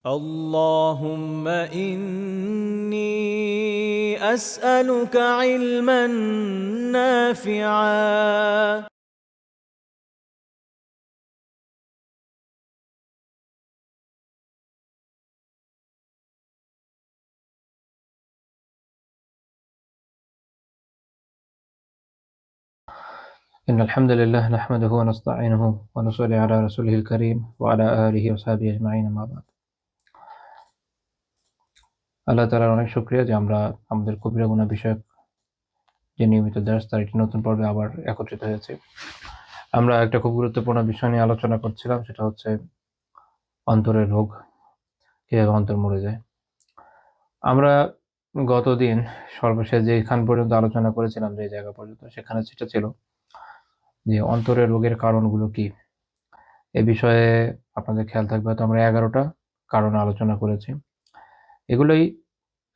اللهم إني أسألك علما نافعا إن الحمد لله نحمده ونستعينه ونصلي على رسوله الكريم وعلى آله وصحبه أجمعين أما بعد আল্লাহ তাআলার অনেক শুকরিয়া যে আমরা আমাদের কবিরা গুনাহ বিষয়ক যে নিয়মিত দর্স তার একটি নতুন পর্বে আবার একত্রিত হয়েছি। আমরা একটা খুব গুরুত্বপূর্ণ বিষয় নিয়ে আলোচনা করছিলাম, সেটা হচ্ছে অন্তরের রোগ, কিভাবে অন্তর মরে যায়। আমরা গতদিন সর্বশেষ যেখান পর্যন্ত আলোচনা করেছিলাম, যে জায়গা পর্যন্ত, সেখানে সেটা ছিল যে অন্তরের রোগের কারণগুলো কি। এ বিষয়ে আপনাদের খেয়াল থাকবে হয়তো আমরা 11টা কারণ আলোচনা করেছি। এগুলোই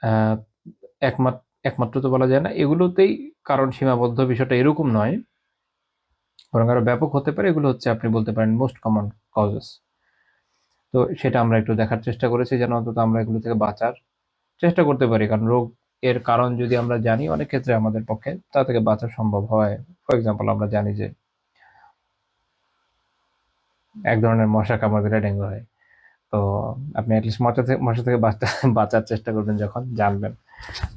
আহ, একমাত্র তো বলা যায় না, এগুলোতেই কারণ সীমাবদ্ধ, বিষয়টা এরকম নয়, বরং আরো ব্যাপক হতে পারে। এগুলো হচ্ছে আপনি বলতে পারেন মোস্ট কমন কজেস। তো সেটা আমরা একটু দেখার চেষ্টা করেছি, যেন অন্তত আমরা এগুলো থেকে বাঁচার চেষ্টা করতে পারি। কারণ রোগ এর কারণ যদি আমরা জানি, অনেক ক্ষেত্রে আমাদের পক্ষে তা থেকে বাঁচা সম্ভব হয়। ফর এক্সাম্পল, আমরা জানি যে এক ধরনের মশা কামড় দিলে ডেঙ্গু হয়। তো আপনি অ্যাটলিস্ট মশা থেকে বাঁচার চেষ্টা করবেন যখন জানবেন।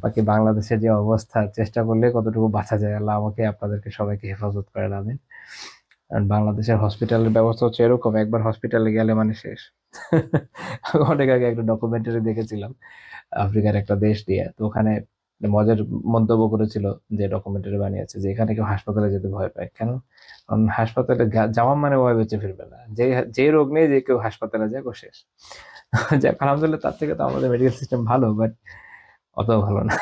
বাকি বাংলাদেশের যে অবস্থা, চেষ্টা করলে কতটুকু বাঁচা যায়, আল্লাহ আমাকে আপনাদেরকে সবাইকে হেফাজত করে আমিন। কারণ বাংলাদেশের হসপিটালের ব্যবস্থা হচ্ছে এরকম, একবার হসপিটালে গেলে মানে শেষ। আমি অনেক আগে একটা ডকুমেন্টারি দেখেছিলাম আফ্রিকার একটা দেশ দিয়ে। তো ওখানে মজার মন্তব্য করেছিল যে ডকুমেন্টারি বানিয়েছে, যে এখানে কেউ হাসপাতালে যেতে ভয় পায় কেন। কারণ হাসপাতালে যাওয়া মানে ভয় বেঁচে ফিরবে না। যে যে রোগ নেই, যে কেউ হাসপাতালে যায় ও শেষ। যাক, আলহামদুলিল্লাহ, তার থেকে তো আমাদের মেডিকেল সিস্টেম ভালো, বাট অত ভালো না।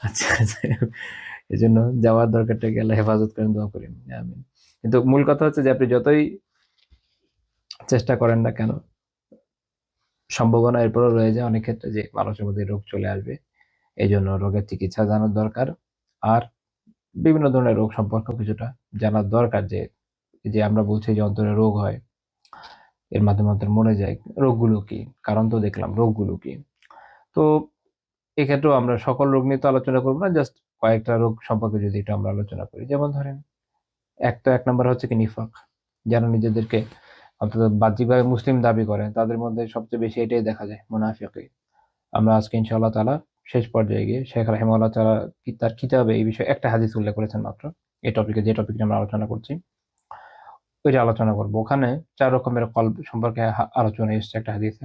আচ্ছা, এই জন্য যাওয়ার দরকারটা গেলে হেফাজত করেন, দোয়া করি আমি। কিন্তু মূল কথা হচ্ছে যে আপনি যতই চেষ্টা করেন না কেন, সম্ভাবনা এরপরও রয়ে যায় অনেক ক্ষেত্রে যে মানুষের মধ্যে রোগ চলে আসবে। এই জন্য রোগের চিকিৎসা জানার দরকার। আর বিভিন্ন ধরনের রোগ সম্পর্কে কিছুটা জানার দরকার, যে যে আমরা বলছি যে অন্তরে রোগ হয়, এর মাধ্যমে অন্তর মরে যায়, রোগগুলো কি, কারণ তো দেখলাম, রোগগুলো কি। তো এক্ষেত্রেও আমরা সকল রোগ নিয়ে তো আলোচনা করবো না, জাস্ট কয়েকটা রোগ সম্পর্কে যদি এটা আমরা আলোচনা করি। যেমন ধরেন, এক নাম্বার হচ্ছে কি নিফাক। যারা নিজেদেরকে অন্তত বাহ্যিকভাবে মুসলিম দাবি করে, তাদের মধ্যে সবচেয়ে বেশি এটাই দেখা যায়, মুনাফিকি। আমরা আজকে ইনশাআল্লাহ তাআলা শেষ পর্যায়ে গিয়ে শেখ রাহিমাহুল্লাহ তাআলা তার কিতাবে এই বিষয়ে একটা হাদিস উল্লেখ করেছেন মাত্র, এই টপিকে, যে টপিকটা আমরা আলোচনা করছি ওইটা আলোচনা করবো। ওখানে 4 রকমের কলব সম্পর্কে আলোচনা এসেছে একটা হাদিসে।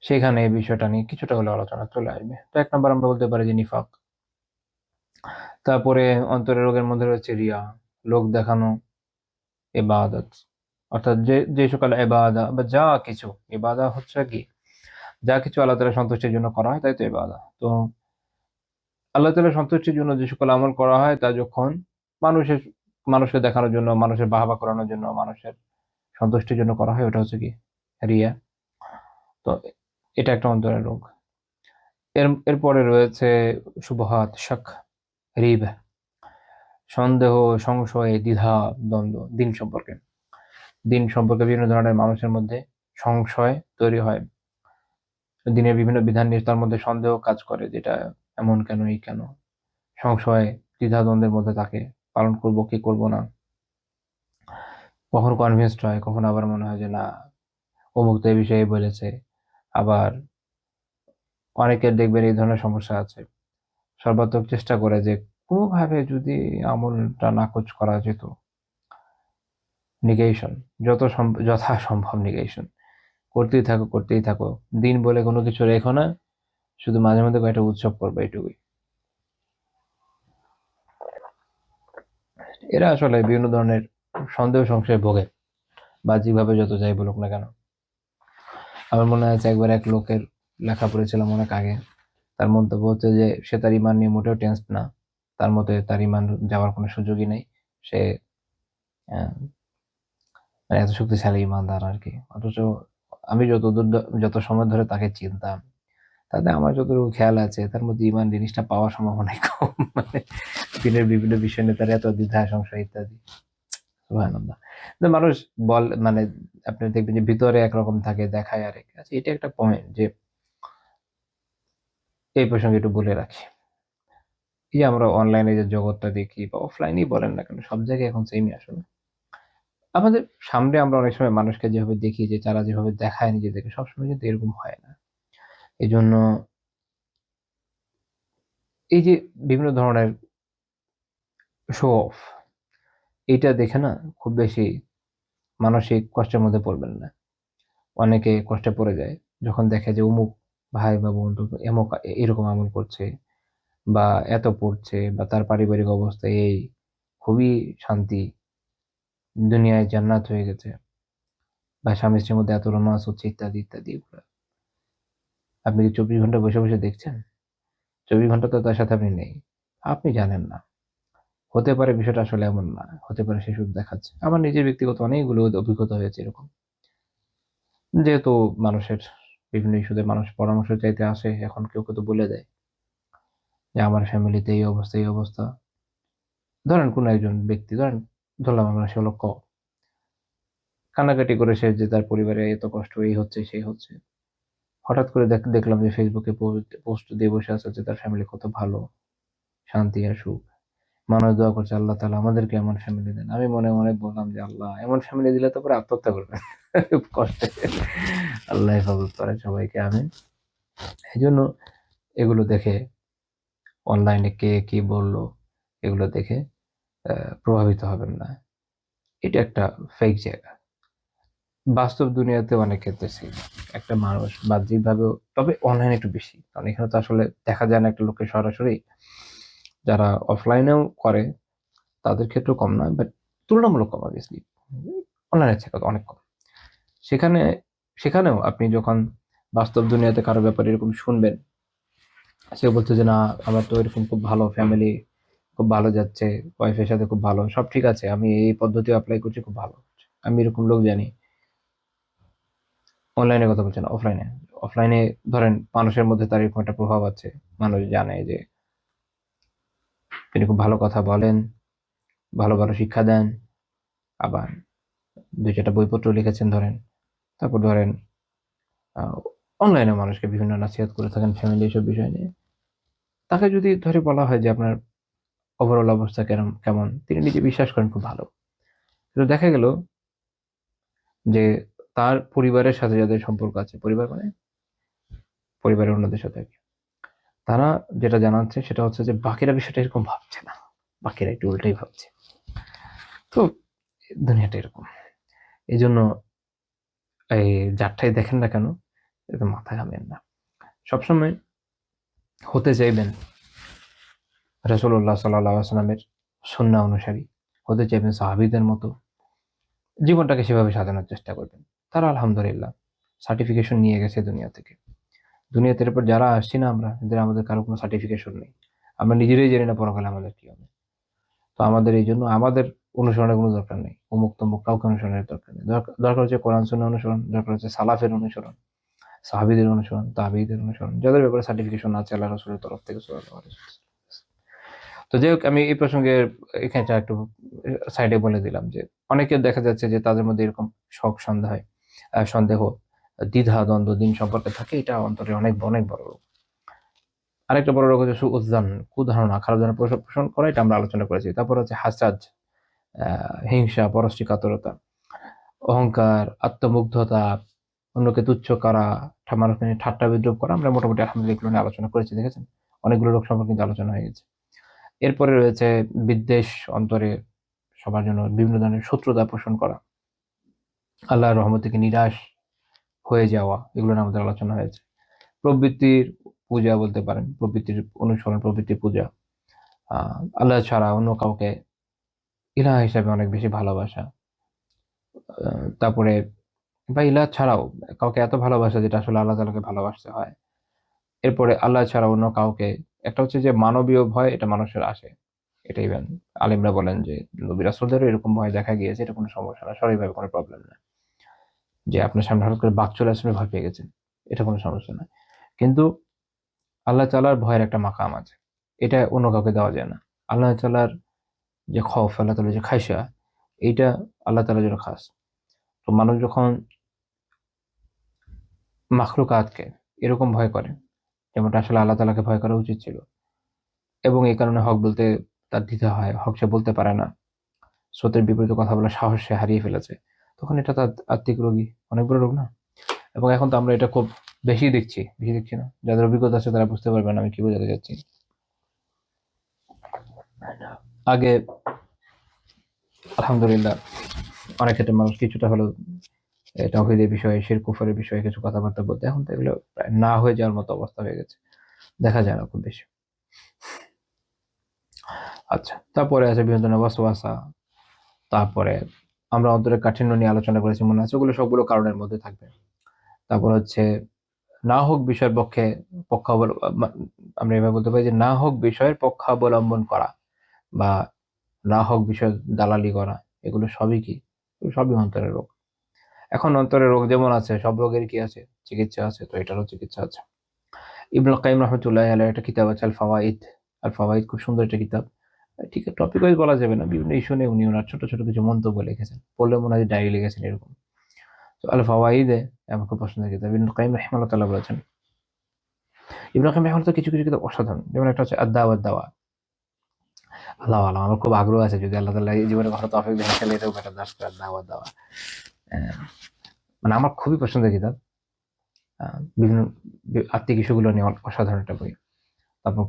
সেখানে এই বিষয়টা নিয়ে কিছুটা হলেও আলোচনা চলে আসবে। তো 1 নাম্বার আমরা বলতে পারি যে নিফাক। তারপরে অন্তরের রোগের মধ্যে রয়েছে রিয়া, লোক দেখানো ইবাদত। অর্থাৎ যে যে সকল ইবাদা বা যা কিছু, ইবাদা হচ্ছে কি, যা কিছু আল্লাহ তাআলার সন্তুষ্টির জন্য করা হয় তাই তো ইবাদা। তো আল্লাহ তাআলার সন্তুষ্টির জন্য যে সকল আমল করা হয়, তা যখন মানুষের মানুষকে দেখানোর জন্য, মানুষের বাহবা করানোর জন্য, মানুষের সন্তুষ্টির জন্য করা হয়, ওটা হচ্ছে কি রিয়া। তো এটা একটা অন্তরের রোগ। এরপরে রয়েছে শুবহাত, শক, রিব, সন্দেহ, সংশয়, দ্বিধা, দ্বন্দ্ব। দিন সম্পর্কে বিভিন্ন ধরনের মানুষের মধ্যে সংশয় তৈরি হয়। দিনের বিভিন্ন বিধান নিয়ে তার মধ্যে সন্দেহ কাজ করে, যেটা এমন কেন, এই কেন, সংশয়, দ্বিধাদ্বন্দ্বের মধ্যে থাকে, পালন করব কি করব না। কখনো কনভিন্সড হয়, কখনো আবার মনে হয় যে না, অমুক তো এই বিষয়ে বলেছে। আবার অনেকের দেখবেন এই ধরনের সমস্যা আছে, সর্বাত্মক চেষ্টা করে যে কোনোভাবে যদি আমলটা নাকচ করা যেত। নিগেশন, যথাসম্ভব নিগেশন করতেই থাকো। দিন বলে কোনো কিছু রেখো না, শুধু মাঝে মধ্যে কয়েকটা উৎসব করবে, এটুকুই। এরা আসলে বিভিন্ন ধরনের সন্দেহ সংশয়ে ভোগে, বাহ্যিকভাবে যত যাই বলুক না কেন। আমার মনে আছে একবার এক লোকের লেখা পড়েছিলাম অনেক আগে, তার মন্তব্য হচ্ছে যে সে তার ইমান নিয়ে মোটেও টেন্স না, তার মতে তার ইমান যাওয়ার কোনো সুযোগই নেই। সে আহ, মানে এত শক্তিশালী ইমানদার আর কি। অথচ আমি যত সময় ধরে তাকে চিনতাম, তাতে আমার যতটুকু খেয়াল আছে, তার মধ্যে ইমান জিনিসটা পাওয়ার সম্ভাবনাই কম। মানে দিনের বিভিন্ন বিষয় নিয়ে তার এত দ্বিধা, সংশয় ইত্যাদি। সুবহানাল্লাহ। যে মানুষ মানে আপনি দেখবেন যে ভিতরে একরকম থাকে, দেখায় আরেক। আচ্ছা, এটা একটা পয়েন্ট যে এই প্রসঙ্গে একটু বলে রাখি। এই যে আমরা অনলাইনে যে জগৎটা দেখি বা অফলাইনেই বলেন না কেন, সব জায়গায় এখন সেমই আসলে। আমাদের সামনে আমরা অনেক সময় মানুষকে যেভাবে দেখি যে তারা যেভাবে দেখায় নিজেদেরকে, সবসময় কিন্তু এরকম হয় না। এজন্য এই যে বিভিন্ন ধরনের শো অফ, এইটা দেখে না খুব বেশি মানসিক কষ্টের মধ্যে পড়বেন না। অনেকে কষ্টে পড়ে যায় যখন দেখে যে অমুক ভাই বা বন্ধু এরকম আমল করছে বা এত পড়ছে বা তার পারিবারিক অবস্থা এই, খুবই শান্তি, দুনিয়ায় জান্নাত হয়ে গেছে বা স্বামী-স্ত্রীর মধ্যে এত রোমান্স হচ্ছে ইত্যাদি, ইত্যাদি এগুলা। আপনি কি ২৪ ঘন্টা বসে, বসে দেখছেন? ২৪ ঘন্টা তো তার সাথে আপনি নেই। আপনি জানেন না। হতে পারে বিষয়টা আসলে এমন না। হতে পারে সে শুধু দেখাচ্ছে। আমার নিজের ব্যক্তিগত অনেকগুলো অভিজ্ঞতা হয়েছে এরকম। যেহেতু মানুষের বিভিন্ন ইস্যুতে মানুষ পরামর্শ চাইতে আসে, এখন কেউ তো বলে দেয় যে আমার ফ্যামিলিতে এই অবস্থা, এই অবস্থা। ধরেন কোন একজন ব্যক্তি, ধরলাম আমরা সে হলো কান্নাকাটি করে সে যে তার পরিবারে এত কষ্ট, এই হচ্ছে, সেই হচ্ছে। হঠাৎ করে দেখলাম যে ফেসবুকে পোস্ট দিয়ে বসে আছে যে তার ফ্যামিলি কত ভালো, শান্তি আর সুখ। মানুষ দোয়া করছে, আল্লাহ তাআলা আমাদেরকে এমন ফ্যামিলি দেন। আমি মনে, মনে বললাম যে আল্লাহ এমন ফ্যামিলি দিলে তো পরে আত্মহত্যা করবেন। কষ্টে। আল্লাহ হেফাজত করে সবাইকে, আমিন। এজন্য এগুলো দেখে, অনলাইনে কে কি বলল, এগুলো দেখে প্রভাবিত হবেন না। এটা একটা ফেক জায়গা। বাস্তব দুনিয়াতে অনেক ক্ষেত্রে সেম। একটা মানুষ বাহ্যিকভাবেও, তবে অনলাইনে একটু বেশি। কারণ এখানে তো আসলে দেখা যায় না একটা লোককে সরাসরি। যারা অফলাইনেও করে তাদের ক্ষেত্রেও কম নয়, বাট তুলনামূলক কম obviously। অনলাইনের থেকে অনেক কম। সেখানে সেখানেও আপনি যখন বাস্তব দুনিয়াতে কারো ব্যাপারে এরকম শুনবেন, সে বলছে যে, "না, আমার তো এরকম খুব ভালো ফ্যামিলি, খুব ভালো যাচ্ছে, ওয়াইফের সাথে খুব ভালো। সব ঠিক আছে। আমি এই পদ্ধতি এপ্লাই করছি, খুব ভালো হচ্ছে।" আমি এরকম লোক জানি। অনলাইনের কথা বলছি না, অফলাইনে। অফলাইনে ধরেন মানুষের মধ্যে তার এরকম একটা প্রভাব আছে। মানুষ জানে যে তিনি খুব ভালো কথা বলেন, ভালো, ভালো শিক্ষা দেন। আবার ২-৪ টা বইপত্র লিখেছেন ধরেন। তারপর ধরেন আ অনলাইনে মানুষকে বিভিন্ন নাসিহত করে থাকেন ফ্যামিলি এসব বিষয় নিয়ে। তাকে যদি ধরে বলা হয় যে আপনার ওভারঅল অবস্থা কেমন? তিনি নিজে বিশ্বাস করেন খুব ভালো। কিন্তু দেখা গেল যে তার পরিবারের সাথে যাদের সম্পর্ক আছে, পরিবার মানে পরিবারের অন্যদের সাথে আরকি। তারা যেটা জানাচ্ছে সেটা হচ্ছে যে বাকিরা বিষয়টা এরকম ভাবছে না। বাকিরা একটু উল্টাই ভাবছে। তো দুনিয়াটা এরকম। এজন্য এই যারটাই দেখেন না কেন, এতে মাথা ঘামিয়েন না। সবসময় হতে চাইবেন রাসূলুল্লাহ সাল্লাল্লাহু আলাইহি ওয়াসাল্লামের সুন্নাহ অনুসারী। হতে চাইবেন সাহাবীদের মতো। জীবনটাকে সেভাবে সাজানোর চেষ্টা করবেন। তারা আলহামদুলিল্লাহ সার্টিফিকেশন নিয়ে গেছে দুনিয়া থেকে। দুনিয়াতে এরপর যারা আসছি না আমরা, এদের আমাদের কারো কোনো সার্টিফিকেশন নেই। আমরা নিজেরাই জানি না পরকালে আমাদের কি হবে। তো আমাদের এইজন্য আমাদের অনুসরণের কোনো দরকার নেই। অমুক-তমুক কাউকে অনুসরণের দরকার নেই। দরকার হচ্ছে কোরআন সুন্নাহ অনুসরণ, দরকার হচ্ছে সালাফের অনুসরণ, সাহাবীদের অনুসরণ, তাবেয়ীদের অনুসরণ। যাদের ব্যাপারে সার্টিফিকেশন আছে আল্লাহ রাসূলের তরফ থেকে সাল্লাল্লাহু আলাইহি ওয়াসাল্লাম। তো যাই হোক, আমি এই প্রসঙ্গে এখানটা একটু সাইডে বলে দিলাম যে অনেকে দেখা যাচ্ছে যে তাদের মধ্যে এরকম সন্দেহ, দ্বিধা, দ্বন্দ্ব দিন সম্পর্কে থাকে। এটা অন্তরে অনেক, অনেক বড় রোগ। আরেকটা বড় রোগ হচ্ছে সুউযযান, কুধারণা, খারাপ ধারণা পোষণ করা। এটা আমরা আলোচনা করেছি। তারপর হচ্ছে হাসাদ, আ হিংসা, পরশ্রীকাতরতা, অহংকার, আত্মমুগ্ধতা, অন্যকে তুচ্ছ করা, মানুষকে নিয়ে ঠাট্টা বিদ্রূপ করা। আমরা মোটামুটি আলহামদুলিল্লাহ এগুলো নিয়ে আলোচনা করেছি, দেখেছেন? অনেকগুলো রোগ সম্পর্কে কিন্তু আলোচনা হয়ে গেছে। এরপরে রয়েছে বিদ্বেষ, অন্তরে সবার জন্য বিভিন্ন ধরনের শত্রুতা পোষণ করা, আল্লাহর রহমত থেকে নিরাশ হয়ে যাওয়া, এগুলো নিয়ে আমাদের আলোচনা হয়েছে। প্রবৃত্তির পূজা বলতে পারেন, প্রবৃত্তির অনুসরণ, প্রবৃত্তির পূজা। আ আল্লাহ ছাড়া অন্য কাউকে ইলাহ হিসাবে অনেক বেশি ভালোবাসা। আ তারপরে বা ইলাহ ছাড়াও কাউকে এত ভালোবাসা যেটা আসলে আল্লাহ তাআলাকে ভালোবাসতে হয়। এরপরে আল্লাহ ছাড়া অন্য কাউকে, একটা হচ্ছে যে মানবীয় ভয়, এটা মানুষের আসে। এটা ইভেন আলেমরা বলেন যে নবী রাসূলদেরও এরকম ভয় দেখা গিয়েছে। এটা কোনো সমস্যা না। শারীরিকভাবে কোনো প্রবলেম না। যে আপনার সামনে হঠাৎ করে বাঘ চলে আসলে ভয় পেয়ে গেছেন। এটা কোনো সমস্যা না। কিন্তু আল্লাহ তাআলার ভয়ের একটা মাকাম আছে। এটা অন্য কাউকে দেওয়া যায় না। আল্লাহ তাআলার যে খৌফ, আল্লাহ তাআলার যে খায়শা, এইটা আল্লাহ তাআলার জন্য খাস। তো মানুষ যখন মাখলুকাতকে এরকম ভয় করে, যেমনটা আসলে আল্লাহ তাআলাকে ভয় করা উচিত ছিল, এবং এই কারণে হক বলতে তার দ্বিধা হয়, হক সে বলতে পারে না, স্রোতের বিপরীতে কথা বলার সাহস সে হারিয়ে ফেলেছে, তখন এটা তার আত্মিক রোগী, অনেক বড় রোগ না? এবং এখন তো আমরা এটা খুব বেশি দেখছি না? যাদের অভিজ্ঞতা আছে তারা বুঝতে পারবেন আমি কি বোঝাতে চাচ্ছি। আগে আলহামদুলিল্লাহ অনেক ক্ষেত্রে মানুষ কিছুটা হলেও তাওহীদের বিষয়ে, শিরক কুফরের বিষয়ে কিছু কথাবার্তা বলতে, এখন তো এগুলো প্রায় না হয়ে যাওয়ার মতো অবস্থা হয়ে গেছে, দেখা যায় না খুব বেশি। আচ্ছা, তারপরে আছে বিভিন্ন ধরনের ওয়াসওয়াসা, তারপরে আমরা অন্তরের কাঠিন্য নিয়ে আলোচনা করেছি মনে আছে, ওগুলো সবগুলো কারণের মধ্যে থাকবে। তারপর হচ্ছে না হোক বিষয়ের পক্ষে আমরা এভাবে বলতে পারি যে না হোক বিষয়ের পক্ষাবলম্বন করা, বা না হোক বিষয় দালালি করা, এগুলো সবই কি? এগুলো সবই অন্তরের রোগ। এখন অন্তরের রোগ যেমন আছে, সব রোগের কি আছে? চিকিৎসা আছে, তো এটারও চিকিৎসা আছে। ইবনুল কাইয়িম রাহমাতুল্লাহি আলাইহি একটা কিতাব আছে আল ফাওয়াইদ। আল ফাওয়াইদ খুব সুন্দর একটা কিতাব। ঠিক টপিক ওয়াইজ বলা যাবে না, বিভিন্ন ইস্যু নিয়ে উনি ওনার ছোট ছোট কিছু মন্তব্য লিখেছেন, পড়লে মনে হয় ডায়েরি লিখেছেন এরকম। তো আল ফাওয়াইদে আমার খুব পছন্দের কিতাব। ইবনুল কাইয়িম রাহিমাহুল্লাহ তাআলা বলেছেন, ইবনুল কাইয়িম রাহিমাহুল্লাহ কিছু কিছু কিতাব অসাধারণ, যেমন একটা হচ্ছে আদ-দাওয়া ওয়াদ-দাওয়া। আল্লাহ আল্লাহ, আমার খুব আগ্রহ আছে, যদি আল্লাহ তাআলা এই জীবনে কখনো তৌফিক দেন তাহলে এটাও একটা দাস করে আদ-দাওয়া ওয়াদ-দাওয়া। মানে আমার খুবই পছন্দের কিতাব। বিভিন্ন আত্মিক ইস্যুগুলো নিয়ে অসাধারণ একটা বই। তারপর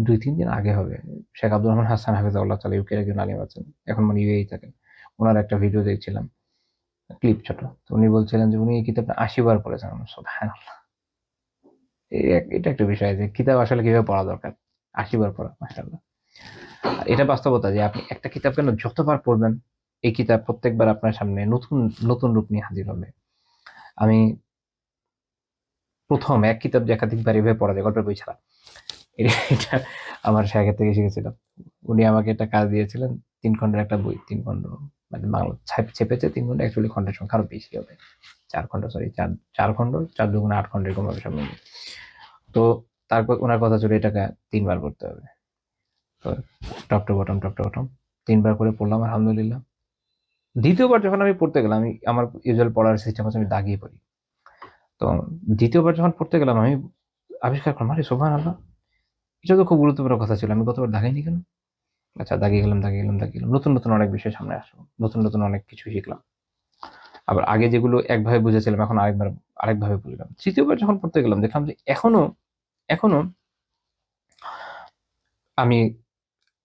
২-৩ দিন আগে হবে, শেখ আব্দুর রহমান হাসান হাফিজাহুল্লাহ তাআলা ইউকের একজন আলিম আছেন। এখন মানে ইউএই থাকেন। উনার একটা ভিডিও দেখছিলাম, ক্লিপ ছোট। তো উনি বলছিলেন যে উনি এই কিতাবটা ৮০ বার পড়েছেন। সুবহানাল্লাহ। এটা একটা বিষয় যে কিতাব আসলে কিভাবে পড়া দরকার। ৮০ বার পড়া, মাশাআল্লাহ। আর এটা বাস্তবতা যে আপনি একটা কিতাব কেন যতবার পড়বেন, এই কিতাব প্রত্যেকবার আপনার সামনে নতুন নতুন রূপ নিয়ে হাজির হবে। আমি ১ম এক কিতাব যে একাধিকবার এভাবে পড়া যায়, গল্পের বই ছাড়া, এটা আমার শেখের থেকে শিখেছিলাম। উনি আমাকে একটা কাজ দিয়েছিলেন, ৩ খন্ডের একটা বই, ৩ খন্ড মানে বাংলা ছেপেছে ৩ খন্ড, অ্যাকচুয়ালি খন্ডের সংখ্যা আরো বেশি হবে। ৪ খন্ড, সরি ৪ খন্ড, ৪ দুগুণে ৮ খন্ড এরকম হবে সব মিলিয়ে। তো তারপর উনার কথা ছিল এটাকে ৩ বার পড়তে হবে। তো টপ টু বটম ৩ বার করে পড়লাম আলহামদুলিল্লাহ। ২য় বার যখন আমি পড়তে গেলাম, আমার ইউজুয়াল পড়ার সিস্টেম হচ্ছে আমি দাগিয়ে পড়ি। তো ২য় বার যখন পড়তে গেলাম আমি আবিষ্কার করলাম, আরে সুবহানাল্লাহ! এটা তো খুব গুরুত্বপূর্ণ কথা ছিল। আমি গতবার দাগাইনি কেন? আচ্ছা, দাগিয়ে গেলাম। নতুন অনেক বিষয় সামনে আসলো। নতুন অনেক কিছু শিখলাম। আবার আগে যেগুলো একভাবে বুঝেছিলাম এখন আরেকভাবে বুঝলাম। ৩য় বার যখন পড়তে গেলাম দেখলাম যে এখনো আমি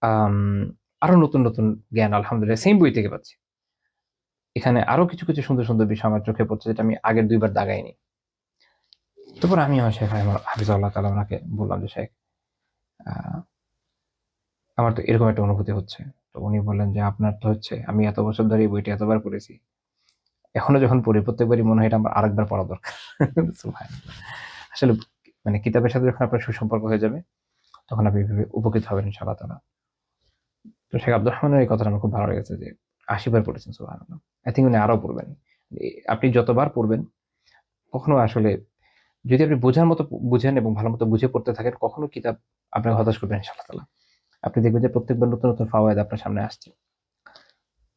আম আরো নতুন জ্ঞান আলহামদুলিল্লাহ সেইম বই থেকে পাচ্ছি। এখানে আরো কিছু সুন্দর বিষয় আমার চোখে পড়ছে, যেটা আমি আগের ২ বার দাগাইনি। তারপর আমি আমার শেখ হাফিজাহুল্লাহ তাআলা উনাকে বললাম যে, "শেখ, আ আমার তো এরকম একটা অনুভূতি হচ্ছে।" তো উনি বললেন যে, "আপনার তো হচ্ছে আমি এত বছর ধরে এই বইটা এতবার পড়েছি। এখনো যখন পড়ি প্রত্যেকবারই মনে হয় এটা আমার আরেকবার পড়া দরকার।" সুবহানাল্লাহ। আসলে মানে কিতাবের সাথে যখন আপনার সুসম্পর্ক হয়ে যাবে, তখন আপনি এভাবে উপকৃত হবেন ইনশাআল্লাহ তাআলা। তো শেখ আব্দুর রহমানের এই কথাটা আমার খুব ভালো লেগেছে যে ৮০ বার পড়েছেন, সুবহানাল্লাহ। আই থিংক উনি আরো পড়বেন। আপনি যতবার পড়বেন, কখনো আসলে যদি আপনি বোঝার মতো বুঝেন এবং ভালোমতো বুঝে পড়তে থাকেন, কখনো কিতাব আপনাকে হতাশ করবে না ইনশাআল্লাহ তাআলা। আপনি দেখবেন যে প্রত্যেকবার নতুন ফাওয়ায়েদ আপনার সামনে আসছে।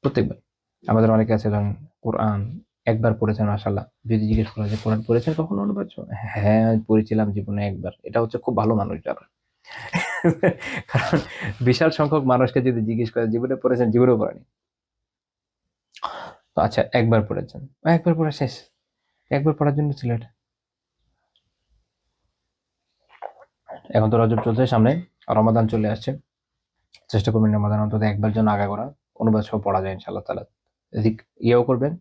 প্রত্যেকবার। আমাদের অনেকে আছে ধরেন কোরআন একবার পড়েছেন মাশাআল্লাহ। যদি জিজ্ঞেস করা হয় কোরআন পড়েছেন কখনো অনুবাদ? হ্যাঁ, পড়েছিলাম জীবনে একবার। এটা হচ্ছে খুব ভালো মানুষ যারা। কারণ বিশাল সংখ্যক মানুষকে যদি জিজ্ঞেস করে জীবনে পড়েছেন, জীবনেও পড়েনি। তো আচ্ছা, একবার পড়েছেন। একবার পড়া শেষ। একবার পড়ার জন্য ছিল এটা। এখন তো রজব চলছে সামনে, রমাদান চলে আসছে। চেষ্টা করবেন রমাদান অন্তত একবার যেন আগাগোড়া অনুবাদ সহ পড়া যায় ইনশাআল্লাহ তাআলা। এদিক ইয়েও করবেন,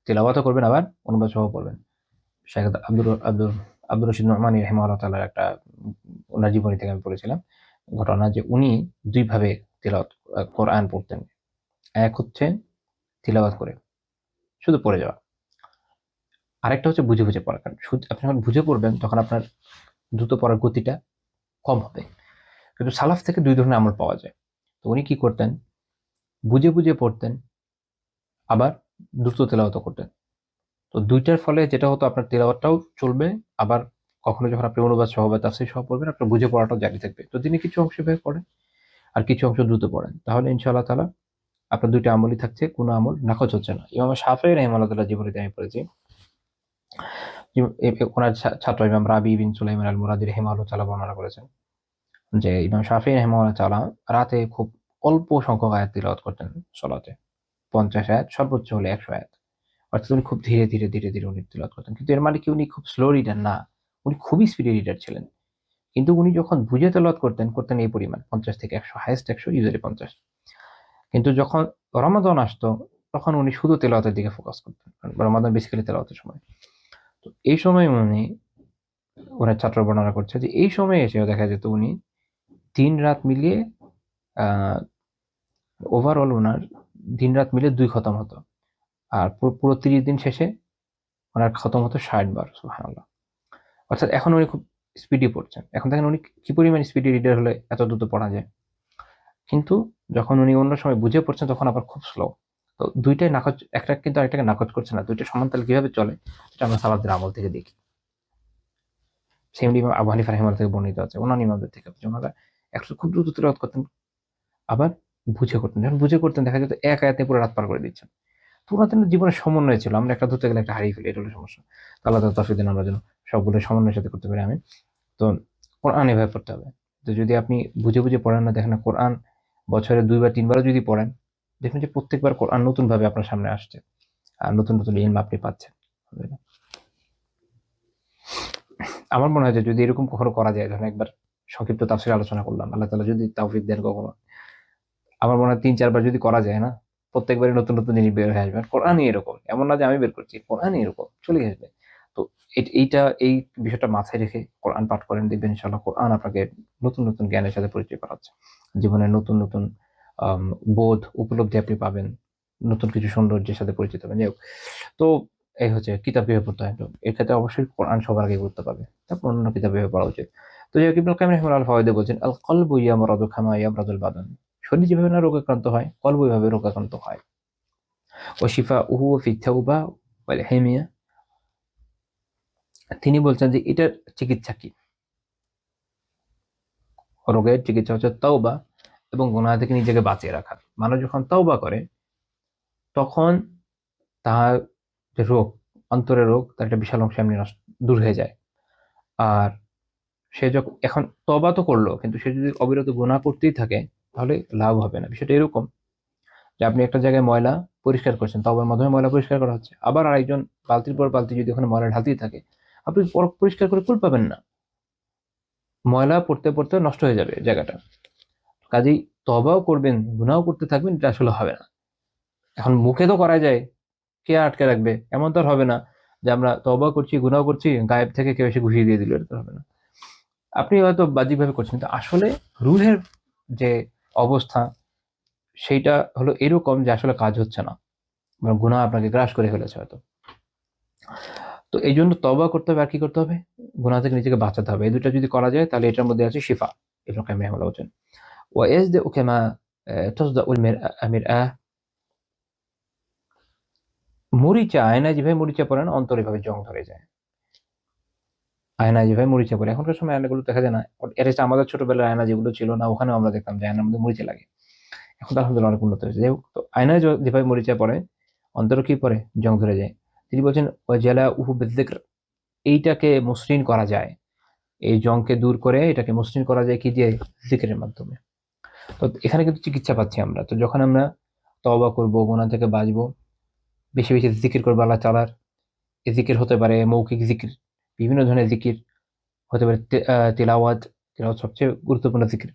তিলাওয়াতও করবেন, আবার অনুবাদ সহ পড়বেন। শেখ আব্দুর রশিদ নোমানী রাহিমাহুল্লাহ তাআলার একটা উনার জীবনী থেকে আমি পড়েছিলাম ঘটনা, যে উনি ২ ভাবে কোরআন পড়তেন। এক হচ্ছে তিলাওয়াত করে, শুধু পড়ে যাওয়া। আরেকটা হচ্ছে বুঝে পড়া। কারণ আপনি যখন বুঝে পড়বেন তখন আপনার দ্রুত পড়ার গতিটা কম হবে। কিন্তু সালাফ থেকে ২ ধরনের আমল পাওয়া যায়। তো উনি কি করতেন? বুঝে পড়তেন, আবার দ্রুত তেলাওয়াতও করতেন। তো ২ টার ফলে যেটা হতো, আপনার তেলাওয়াতটাও চলবে, আবার কখনো যখন আপনি অনুবাদ সহ বা তাফসীর সহ পড়বেন, আপনার বুঝে পড়াটাও জারি থাকবে। তো তিনি কিছু অংশ এভাবে পড়েন, আর কিছু অংশ দ্রুত পড়েন। তাহলে ইনশাআল্লাহ তাআলা আপনার দুইটা আমলই থাকছে, কোনো আমল নাকচ হচ্ছে না। ইমাম শাফিঈ রাহিমাহুল্লাহ জীবনীতে আমি পড়েছি, ওনার ছাত্র ইমাম রাবি বিন সুলাইমান আল মুরাদি রাহিমাহুল্লাহ তাআলা বর্ণনা করেছেন যে ইমাম শাফিঈ রাহিমাহুল্লাহ তাআলা রাতে খুব অল্প সংখ্যক আয়াত তিলাওয়াত করতেন সলাতে, 50 আয়াত, সর্বোচ্চ হলে 100 আয়াত। অর্থাৎ উনি খুব ধীরে ধীরে ধীরে ধীরে উনি তিলাওয়াত করতেন। কিন্তু এর মানে কি উনি খুব স্লো রিডার না, উনি খুবই স্পিডি রিডার ছিলেন। কিন্তু উনি যখন বুঝে তেলাওয়াত করতেন এই পরিমাণ 50 থেকে 100, হাইয়েস্ট 100, ইউজুয়ালি 50। কিন্তু যখন রমাদান আসতো তখন উনি শুধু তেলাওয়াতের দিকে ফোকাস করতেন, কারণ রমাদান বেসিক্যালি তেলাওয়াতের সময়। তো এই সময় উনি, ওনার ছাত্র বর্ণনা করছে যে এই সময়ে এসেও দেখা যেত উনি দিন রাত মিলিয়ে ওভারঅল ওনার দিন রাত মিলিয়ে 2 খতম হতো, আর পুরো 30 দিন শেষে ওনার খতম হতো 60 বার। সুবহানাল্লাহ। অর্থাৎ এখন উনি খুব স্পিডি পড়ছেন। এখন দেখেন উনি কি পরিমাণ স্পিডি রিডার হলে এত দ্রুত পড়া যায়। কিন্তু যখন উনি অন্য সময় বুঝে পড়ছেন তখন আবার খুব স্লো। তো দুইটাই নাকচ, একটা কিন্তু আরেকটাকে নাকচ করছে না, দুইটা সমান তালে কিভাবে চলে এটা আমরা সালাতের আমল থেকে দেখি। সেমনি ইমাম আবু হানিফা রাহিমাহুল্লাহ থেকে বর্ণিত আছে, অন্যান্য ইমামদের থেকে, ওনারা একটু খুব দ্রুত তিলাওয়াত করতেন, আবার বুঝে করতেন। যখন বুঝে করতেন দেখা যেত এক আয়াতে পুরো রাত পার করে দিচ্ছেন। তো ওনাদের জীবনের সমন্বয় ছিল, আমরা একটা ধরতে গেলে একটা হারিয়ে ফেলি, এটা হলো সমস্যা। তো আল্লাহ তাআলা তৌফিক দেন আমরা যেন সবগুলো সমন্বয়ের সাথে করতে পারি। আমি তো কোরআন এভাবে পড়তে হবে। তো যদি আপনি বুঝে বুঝে পড়েন না, দেখেন না কোরআন বছরে 2 বা 3 বারও যদি পড়েন, দেখবেন যে প্রত্যেকবার কোরআন নতুন ভাবে আপনার সামনে আসছে, আর নতুন নতুন ইলম আপনি পাচ্ছেন। আমার মনে হয় যে যদি এরকম কখনো করা যায়, ধরেন একবার সংক্ষিপ্ত তাফসীর আলোচনা করলাম, আল্লাহ তাআলা যদি তৌফিক দেন কখনো, আমার মনে হয় 3-4 বার যদি করা যায় না, প্রত্যেকবারই নতুন নতুন জিনিস বের হয়ে আসবে। আর কোরআনই এরকম, এমন না যে আমি বের করছি, কোরআনই এরকম চলে আসবে। তো এই বিষয়টা মাথায় রেখে কোরআন পাঠ করেন, দেখবেন ইনশাআল্লাহ কোরআন আপনাকে নতুন নতুন জ্ঞানের সাথে পরিচয় করাচ্ছে। জীবনের নতুন নতুন বোধ উপলব্ধি আপনি পাবেন, নতুন কিছু সৌন্দর্যের সাথে পরিচিত হবেন। যাই হোক, তো এই হচ্ছে কিতাব কিভাবে পড়তে হয়। তো এক্ষেত্রে অবশ্যই কোরআন সবার আগে গুরুত্ব পাবে, তারপর অন্য কিতাব কিভাবে পড়া উচিত। তো যাই হোক, ইবনুল কাইয়িম রাহিমাহুল্লাহ ফাওয়াইদে বলছেন, আল কলবু ইয়ামরাদু কামা ইয়ামরাদুল বাদান। শরীর যেভাবে না রোগাক্রান্ত হয়, কলব এভাবে রোগাক্রান্ত হয়। ও শিফাউহু ফি তাওবা ওয়াল হিমিয়া। তিনি বলছেন যে এটার চিকিৎসা কি? রোগের চিকিৎসা হচ্ছে তাওবা এবং গুনাহ থেকে নিজেকে বাঁচিয়ে রাখা। মানুষ যখন তাওবা করে তখন তার যে রোগ, অন্তরের রোগ, তার একটা বিশাল অংশ এমনি দূর হয়ে যায়। আর সে যখন এখন তওবা তো করলো, কিন্তু সে যদি অবিরত গুনাহ করতেই থাকে তাহলে লাভ হবে না। বিষয়টা এরকম যে আপনি একটা জায়গায় ময়লা পরিষ্কার করছেন, তওবার মাধ্যমে ময়লা পরিষ্কার করা হচ্ছে। আবার আরেকজন বালতির পর বালতি যদি ওখানে ময়লা ঢালতেই থাকে, আপনি পরিষ্কার করে কুল পাবেন না। ময়লা পড়তে পড়তে নষ্ট হয়ে যাবে জায়গাটা। কাজেই তওবাও করবেন, গুনাহও করতে থাকবেন, এটা আসলে হবে না। এখন মুখে তো করা যায়, কে আটকে রাখবে? এমন তো আর হবে না যে আমরা তওবা করছি, গুনাহ করছি, গায়েব থেকে কেউ এসে ঘুষিয়ে দিয়ে দিল, এটা তো হবে না। আপনি হয়তো বাহ্যিকভাবে করছেন, কিন্তু আসলে রুহের যে অবস্থা সেইটা হলো এরকম যে আসলে কাজ হচ্ছে না, গুনাহ আপনাকে গ্রাস করে ফেলেছে হয়তো। তো এই জন্য তওবা করতে হবে, আর কি করতে হবে? গুনাহ থেকে নিজেকে বাঁচাতে হবে। এই দুটো যদি করা যায় তাহলে এটার মধ্যে আছে শিফা। ইবনে কাইয়িম রাহিমাহুল্লাহ বলছেন, ওয়া ইয়াজদু কামা তাজদাউল মিরআহ। মরিচা, আয়নায় যেভাবে মরিচা পড়ে না, অন্তরে এভাবে জং ধরে যায়। আয়নায় যেভাবে মরিচা পড়ে, এখনকার সময় আয়নাগুলো দেখা যায় না। এট আমাদের ছোটবেলার আয়না যেগুলো ছিল না, ওখানেও আমরা দেখতাম যে আয়নার মধ্যে মরিচা লাগে। এখন তো আলহামদুলিল্লাহ অনেক উন্নত হয়েছে। যাই হোক, তো আয়নায় যেভাবে মরিচা পড়ে, অন্তরে কি পড়ে? জং ধরে যায়। তিনি বলছেন ওয়া জালাউহু বিযিকর, এইটাকে মসৃণ করা যায়, এই জংকে দূর করে এটাকে মসৃণ করা যায় কি দিয়ে? জিকিরের মাধ্যমে। তো এখানে কিন্তু চিকিৎসা পাচ্ছি আমরা। তো যখন আমরা তওবা করব, গুনাহ থেকে বাঁচবো, বেশি বেশি জিকির করবো আল্লাহ তাআলার। এই জিকির হতে পারে মৌখিক জিকির, বিভিন্ন ধরনের জিকির হতে পারে, তিলাওয়াত, তিলাওয়াত সবচেয়ে গুরুত্বপূর্ণ জিকির।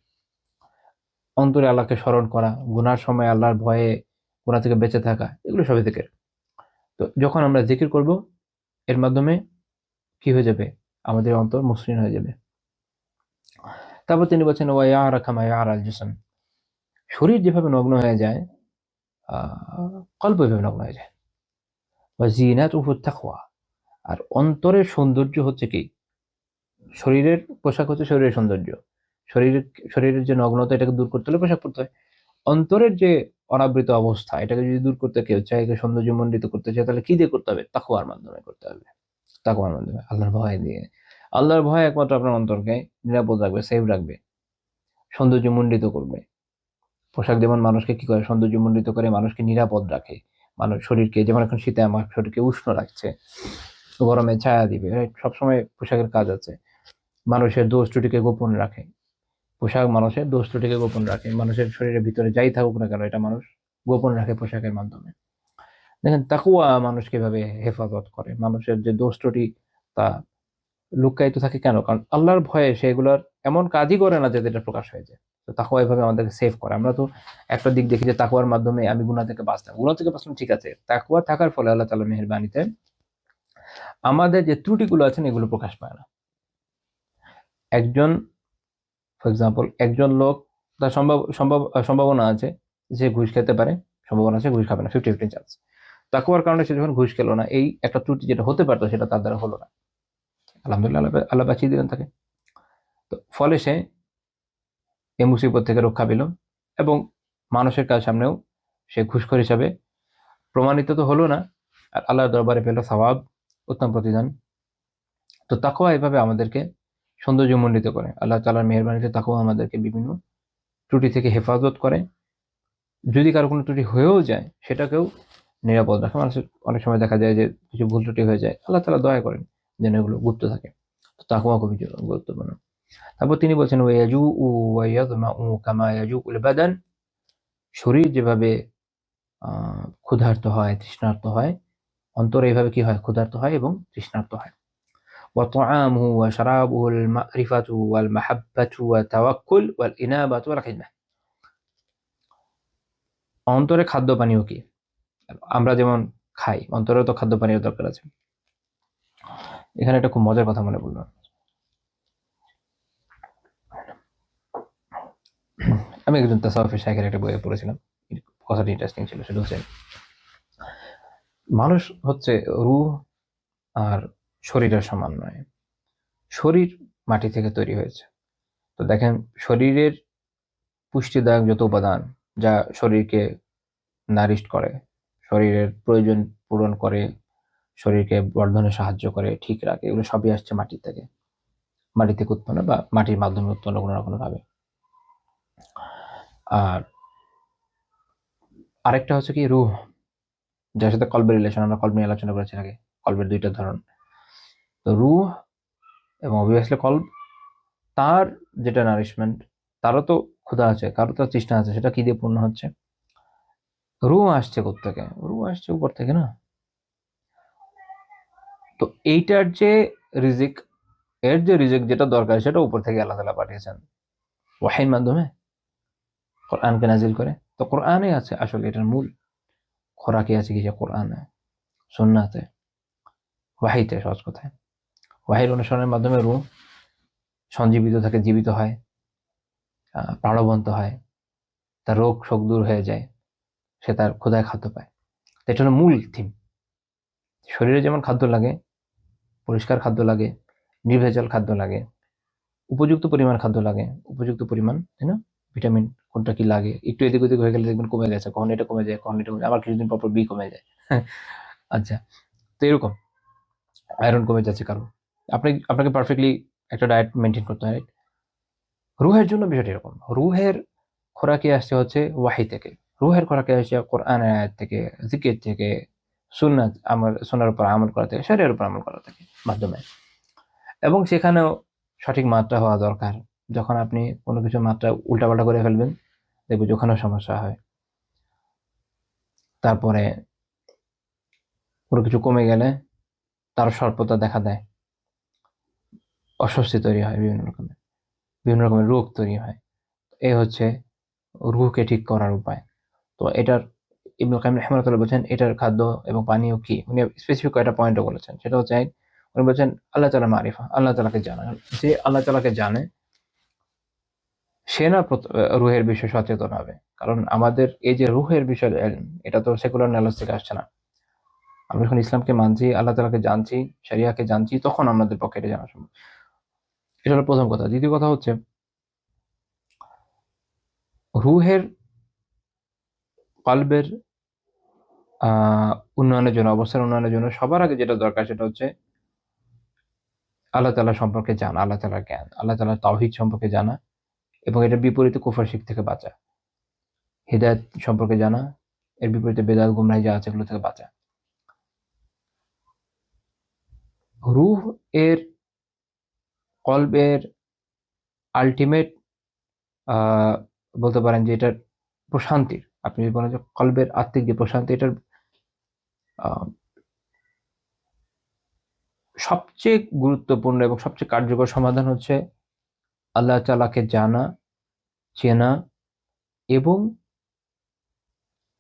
অন্তরে আল্লাহকে স্মরণ করা, গুনার সময় আল্লাহর ভয়ে গুনাহ থেকে বেঁচে থাকা, এগুলো সবই জিকির। তো যখন আমরা জিকির করব, এর মাধ্যমে কি হয়ে যাবে? আমাদের অন্তর মসৃণ হয়ে যাবে। তারপর তিনি বলছেন ওয়া ইয়ারা কামা ইয়ারাল জিসম। শরীর যেভাবে নগ্ন হয়ে যায়, কল্প এভাবে নগ্ন হয়ে যায়। ওয়া জিনাতুহু তাকওয়া। আর অন্তরের সৌন্দর্য হচ্ছে কি? শরীরের পোশাক হচ্ছে শরীরের সৌন্দর্য। শরীরের শরীরের যে নগ্নতা, এটাকে দূর করতে হলে পোশাক পরতে হয়। অন্তরের যে অনাবৃত অবস্থা, এটাকে যদি দূর করতে কেউ চায়, একে সৌন্দর্যমণ্ডিত করতে চায়, তাহলে কি দিয়ে করতে হবে? তাকওয়ার মাধ্যমে করতে হবে। তাকওয়ার মাধ্যমে, আল্লাহর ভয় দিয়ে। আল্লাহর ভয় একমাত্র আপনার অন্তরকে নিরাপদ রাখবে, সেভ রাখবে, সৌন্দর্যমণ্ডিত করবে, পোশাক যেমন মানুষকে কি করে, সৌন্দর্যমণ্ডিত করে, মানুষকে নিরাপদ রাখে, মানুষ শরীরকে, যেমন এখন শীতে আমার শরীরকে উষ্ণ রাখছে, গরমে ছায়া দিবে, right? সবসময় পোশাকের কাজ আছে। মানুষের দোষ ত্রুটিকে গোপন রাখে, পোশাক মানুষের দোষ ত্রুটিকে গোপন রাখে, মানুষের শরীরের ভিতরে যাই থাকুক না কেন এটা মানুষ গোপন রাখে পোশাকের মাধ্যমে। দেখেন তাকওয়া মানুষকে এভাবে হেফাজত করে, মানুষের যে দোষ ত্রুটি তা লুকায়িত থাকে কেন, কারণ আল্লাহর ভয়ে সেগুলোর এমন কাজই করে না যাতে এটা প্রকাশ হয়ে যায়। তো তাকওয়া এভাবে আমাদেরকে সেভ করে। আমরা তো একটা দিক দেখি যে তাকওয়ার মাধ্যমে আমি গুনাহ থেকে বাঁচলাম, গুনাহ থেকে বাঁচলাম ঠিক আছে, তাকওয়া থাকার ফলে আল্লাহ তাআলার মেহেরবানিতে আমাদের যে ত্রুটিগুলো আছে না এগুলো প্রকাশ পায় না। একজন, ফর এক্সাম্পল, একজন লোক, তার সম্ভাবনা আছে যে ঘুষ খেতে পারে, সম্ভাবনা আছে ঘুষ খাবে না, 50-50 চান্স। তাকওয়ার কারণে সে যখন ঘুষ খেলো না, এই একটা ত্রুটি যেটা হতে পারতো সেটা তার দ্বারা হলো না, আলহামদুলিল্লাহ আল্লাহ বাঁচিয়ে দিলেন তাকে। তো ফলে সে এই মুসিবত থেকে রক্ষা পেল এবং মানুষের কাছে সামনেও সে ঘুষখোর হিসাবে প্রমাণিত তো হলো না, আর আল্লাহর দরবারে পেল সওয়াব, উত্তম প্রতিদান। তো তাকওয়া এভাবে আমাদেরকে সৌন্দর্যমণ্ডিত করে, আল্লাহ তাআলার মেহেরবানিতে তাকওয়া আমাদেরকে বিভিন্ন ত্রুটি থেকে হেফাজত করে। যদি কারো কোনো ত্রুটি হয়েও যায় সেটাকেও নিরাপদ রাখে। মানুষের অনেক সময় দেখা যায় যে কিছু ভুল ত্রুটি হয়ে যায়, আল্লাহ তাআলা দয়া করেন যেন এগুলো গুপ্ত থাকে। তো তাকওয়া খুবই গুরুত্বপূর্ণ। তারপর তিনি বলছেন ওয়ায়াজুউ ওয়ায়াদমাউ কামা ইয়াজুউল বাদান, শরীর যেভাবে ক্ষুধার্ত হয়, তৃষ্ণার্ত হয়, অন্তর এইভাবে কি হয়, ক্ষুধার্ত হয় এবং তৃষ্ণার্ত হয়। ওয়াতআমুহু ওয়া শারাবুহুল মা'রিফাতু ওয়াল মাহাব্বাতু ওয়া তাওয়াক্কুল ওয়াল ইনাবাতু ওয়াল খিদমাহ। অন্তরে খাদ্য পানীয় কি, আমরা যেমন খাই, অন্তরেও তো খাদ্য পানীয় দরকার আছে। এখানে একটা খুব মজার কথা মনে পড়লো। আমি একজন তাসাউফি শায়খের একটা বইয়ে পড়েছিলাম, কথাটা ইন্টারেস্টিং ছিল। সেটা হচ্ছে মানুষ হচ্ছে রূহ আর শরীরের সমন্বয়। শরীর মাটি থেকে তৈরি হয়েছে। তো দেখেন শরীরের পুষ্টিদায়ক যত উপাদান যা শরীরকে নারিশ করে, শরীরের প্রয়োজন পূরণ করে, শরীরকে বর্ধনে সাহায্য করে, ঠিক রাখে, এগুলো সবই আসছে মাটি থেকে, মাটি থেকে উৎপন্ন বা মাটির মাধ্যমে উৎপন্ন কোনো না কোনো ভাবে। আর আরেকটা হচ্ছে কি রূহ, যার সাথে কলবের রিলেশন, আমরা কলব নিয়ে আলোচনা করেছি আগে। কলবের দুইটা ধরন, তো রূহ এবং অবভিয়াসলি কলব। তার যেটা নারিশমেন্ট, তারও তো ক্ষুধা আছে, কারো তো তৃষ্ণা আছে, সেটা কি দিয়ে পূর্ণ হচ্ছে? রূহ আসছে কোত্থেকে? রূহ আসছে উপর থেকে না। তো এইটার যে রিজিক, এর যে রিজিক যেটা দরকার সেটা উপর থেকে আল্লাহ তাআলা পাঠিয়েছেন ওয়াহির মাধ্যমে, কোরআনকে নাজিল করে। তো কোরআনে আছে আসলে এটার মূল খোরাকি আছে কি, যে কোরআনে, সুন্নাতে, ওয়াহিতে, সহজ কথায় ওয়াহির অনুসরণের মাধ্যমে রূহ সঞ্জীবিত থাকে, জীবিত হয়, প্রাণবন্ত হয়, তার রোগ শোক দূর হয়ে যায়, সে তার ক্ষুধায় খাদ্য পায়। তো এটা হলো মূল থিম। শরীরে যেমন খাদ্য লাগে, পরিষ্কার খাদ্য লাগে, নির্ভেজাল খাদ্য লাগে, উপযুক্ত পরিমাণ খাদ্য লাগে, উপযুক্ত পরিমাণ, তাই না? ভিটামিন কোনটা কি লাগে, একটু এদিক ওদিক হয়ে গেলে দেখবেন কমে গেছে, কখন এটা কমে যায়, কখন এটা কমে যায়, আবার কিছুদিন পর পর বি কমে যায়। আচ্ছা, তো এরকম আয়রন কমে যাচ্ছে কারো, আপনাকে পারফেক্টলি একটা ডায়েট মেনটেন করতে হয়। রুহের জন্য বিষয়টা এরকম, রুহের খোরাকি আসছে হচ্ছে ওয়াহি থেকে, রুহের খোরাকি আসছে কোরআনের আয়াত থেকে, জিকির থেকে, সুন্নাত, সুন্নাহর উপর আমল করা থেকে, শরীরের উপর আমল করা থেকে মাধ্যমে। এবং সেখানেও সঠিক মাত্রা হওয়া দরকার। যখন আপনি কোনো কিছুর মাত্রা উল্টাপাল্টা করে ফেলবেন, দেখবেন ওখানেও সমস্যা হয়। তারপরে কোনো কিছু কমে গেলে তার স্বল্পতা দেখা দেয়, অস্বস্তি তৈরি হয়, বিভিন্ন রকমের রোগ তৈরি হয়। এই হচ্ছে রুহকে ঠিক করার উপায়। তো এটার ইবনুল কাইয়িম রাহিমাহুল্লাহ বলছেন এটার খাদ্য এবং পানীয় কি, উনি স্পেসিফিক কয়েকটা পয়েন্টও বলেছেন। সেটা হচ্ছে উনি বলছেন আল্লাহ তাআলা মারিফা, আল্লাহ তাআলাকে জানা। যে আল্লাহ তাআলাকে জানে সে না রুহের বিষয়ে সচেতন হবে। কারণ আমাদের এই যে রুহের বিষয় এটা তো সেকুলার নলেজ থেকে আসছে না। আমরা যখন ইসলামকে মানছি, আল্লাহ তাআলাকে জানছি, শরিয়াকে জানছি, তখন আমাদের পক্ষে এটা জানা সম্ভব। এটা হলো প্রথম কথা। দ্বিতীয় কথা হচ্ছে রুহের, কলবের উন্নয়নের জন্য, অবস্থার উন্নয়নের জন্য সবার আগে যেটা দরকার সেটা হচ্ছে আল্লাহ তাআলা সম্পর্কে জানা, আল্লাহ তাআলার জ্ঞান, আল্লাহ তাআলার তাওহীদ সম্পর্কে জানা এবং এটার বিপরীতে কুফর শিরক থেকে বাঁচা। হিদায়াত সম্পর্কে জানা, এর বিপরীতে বেদাত গুমরাহি যা আছে এগুলো থেকে বাঁচা। রূহ এর কলবের আলটিমেট বলতে পারেন যে এটার প্রশান্তির, আপনি যদি বলেন যে কলবের আত্মিক যে প্রশান্তি, এটার সবচেয়ে গুরুত্বপূর্ণ এবং সবচেয়ে কার্যকর সমাধান হচ্ছে আল্লাহ তাআলাকে জানা, চেনা এবং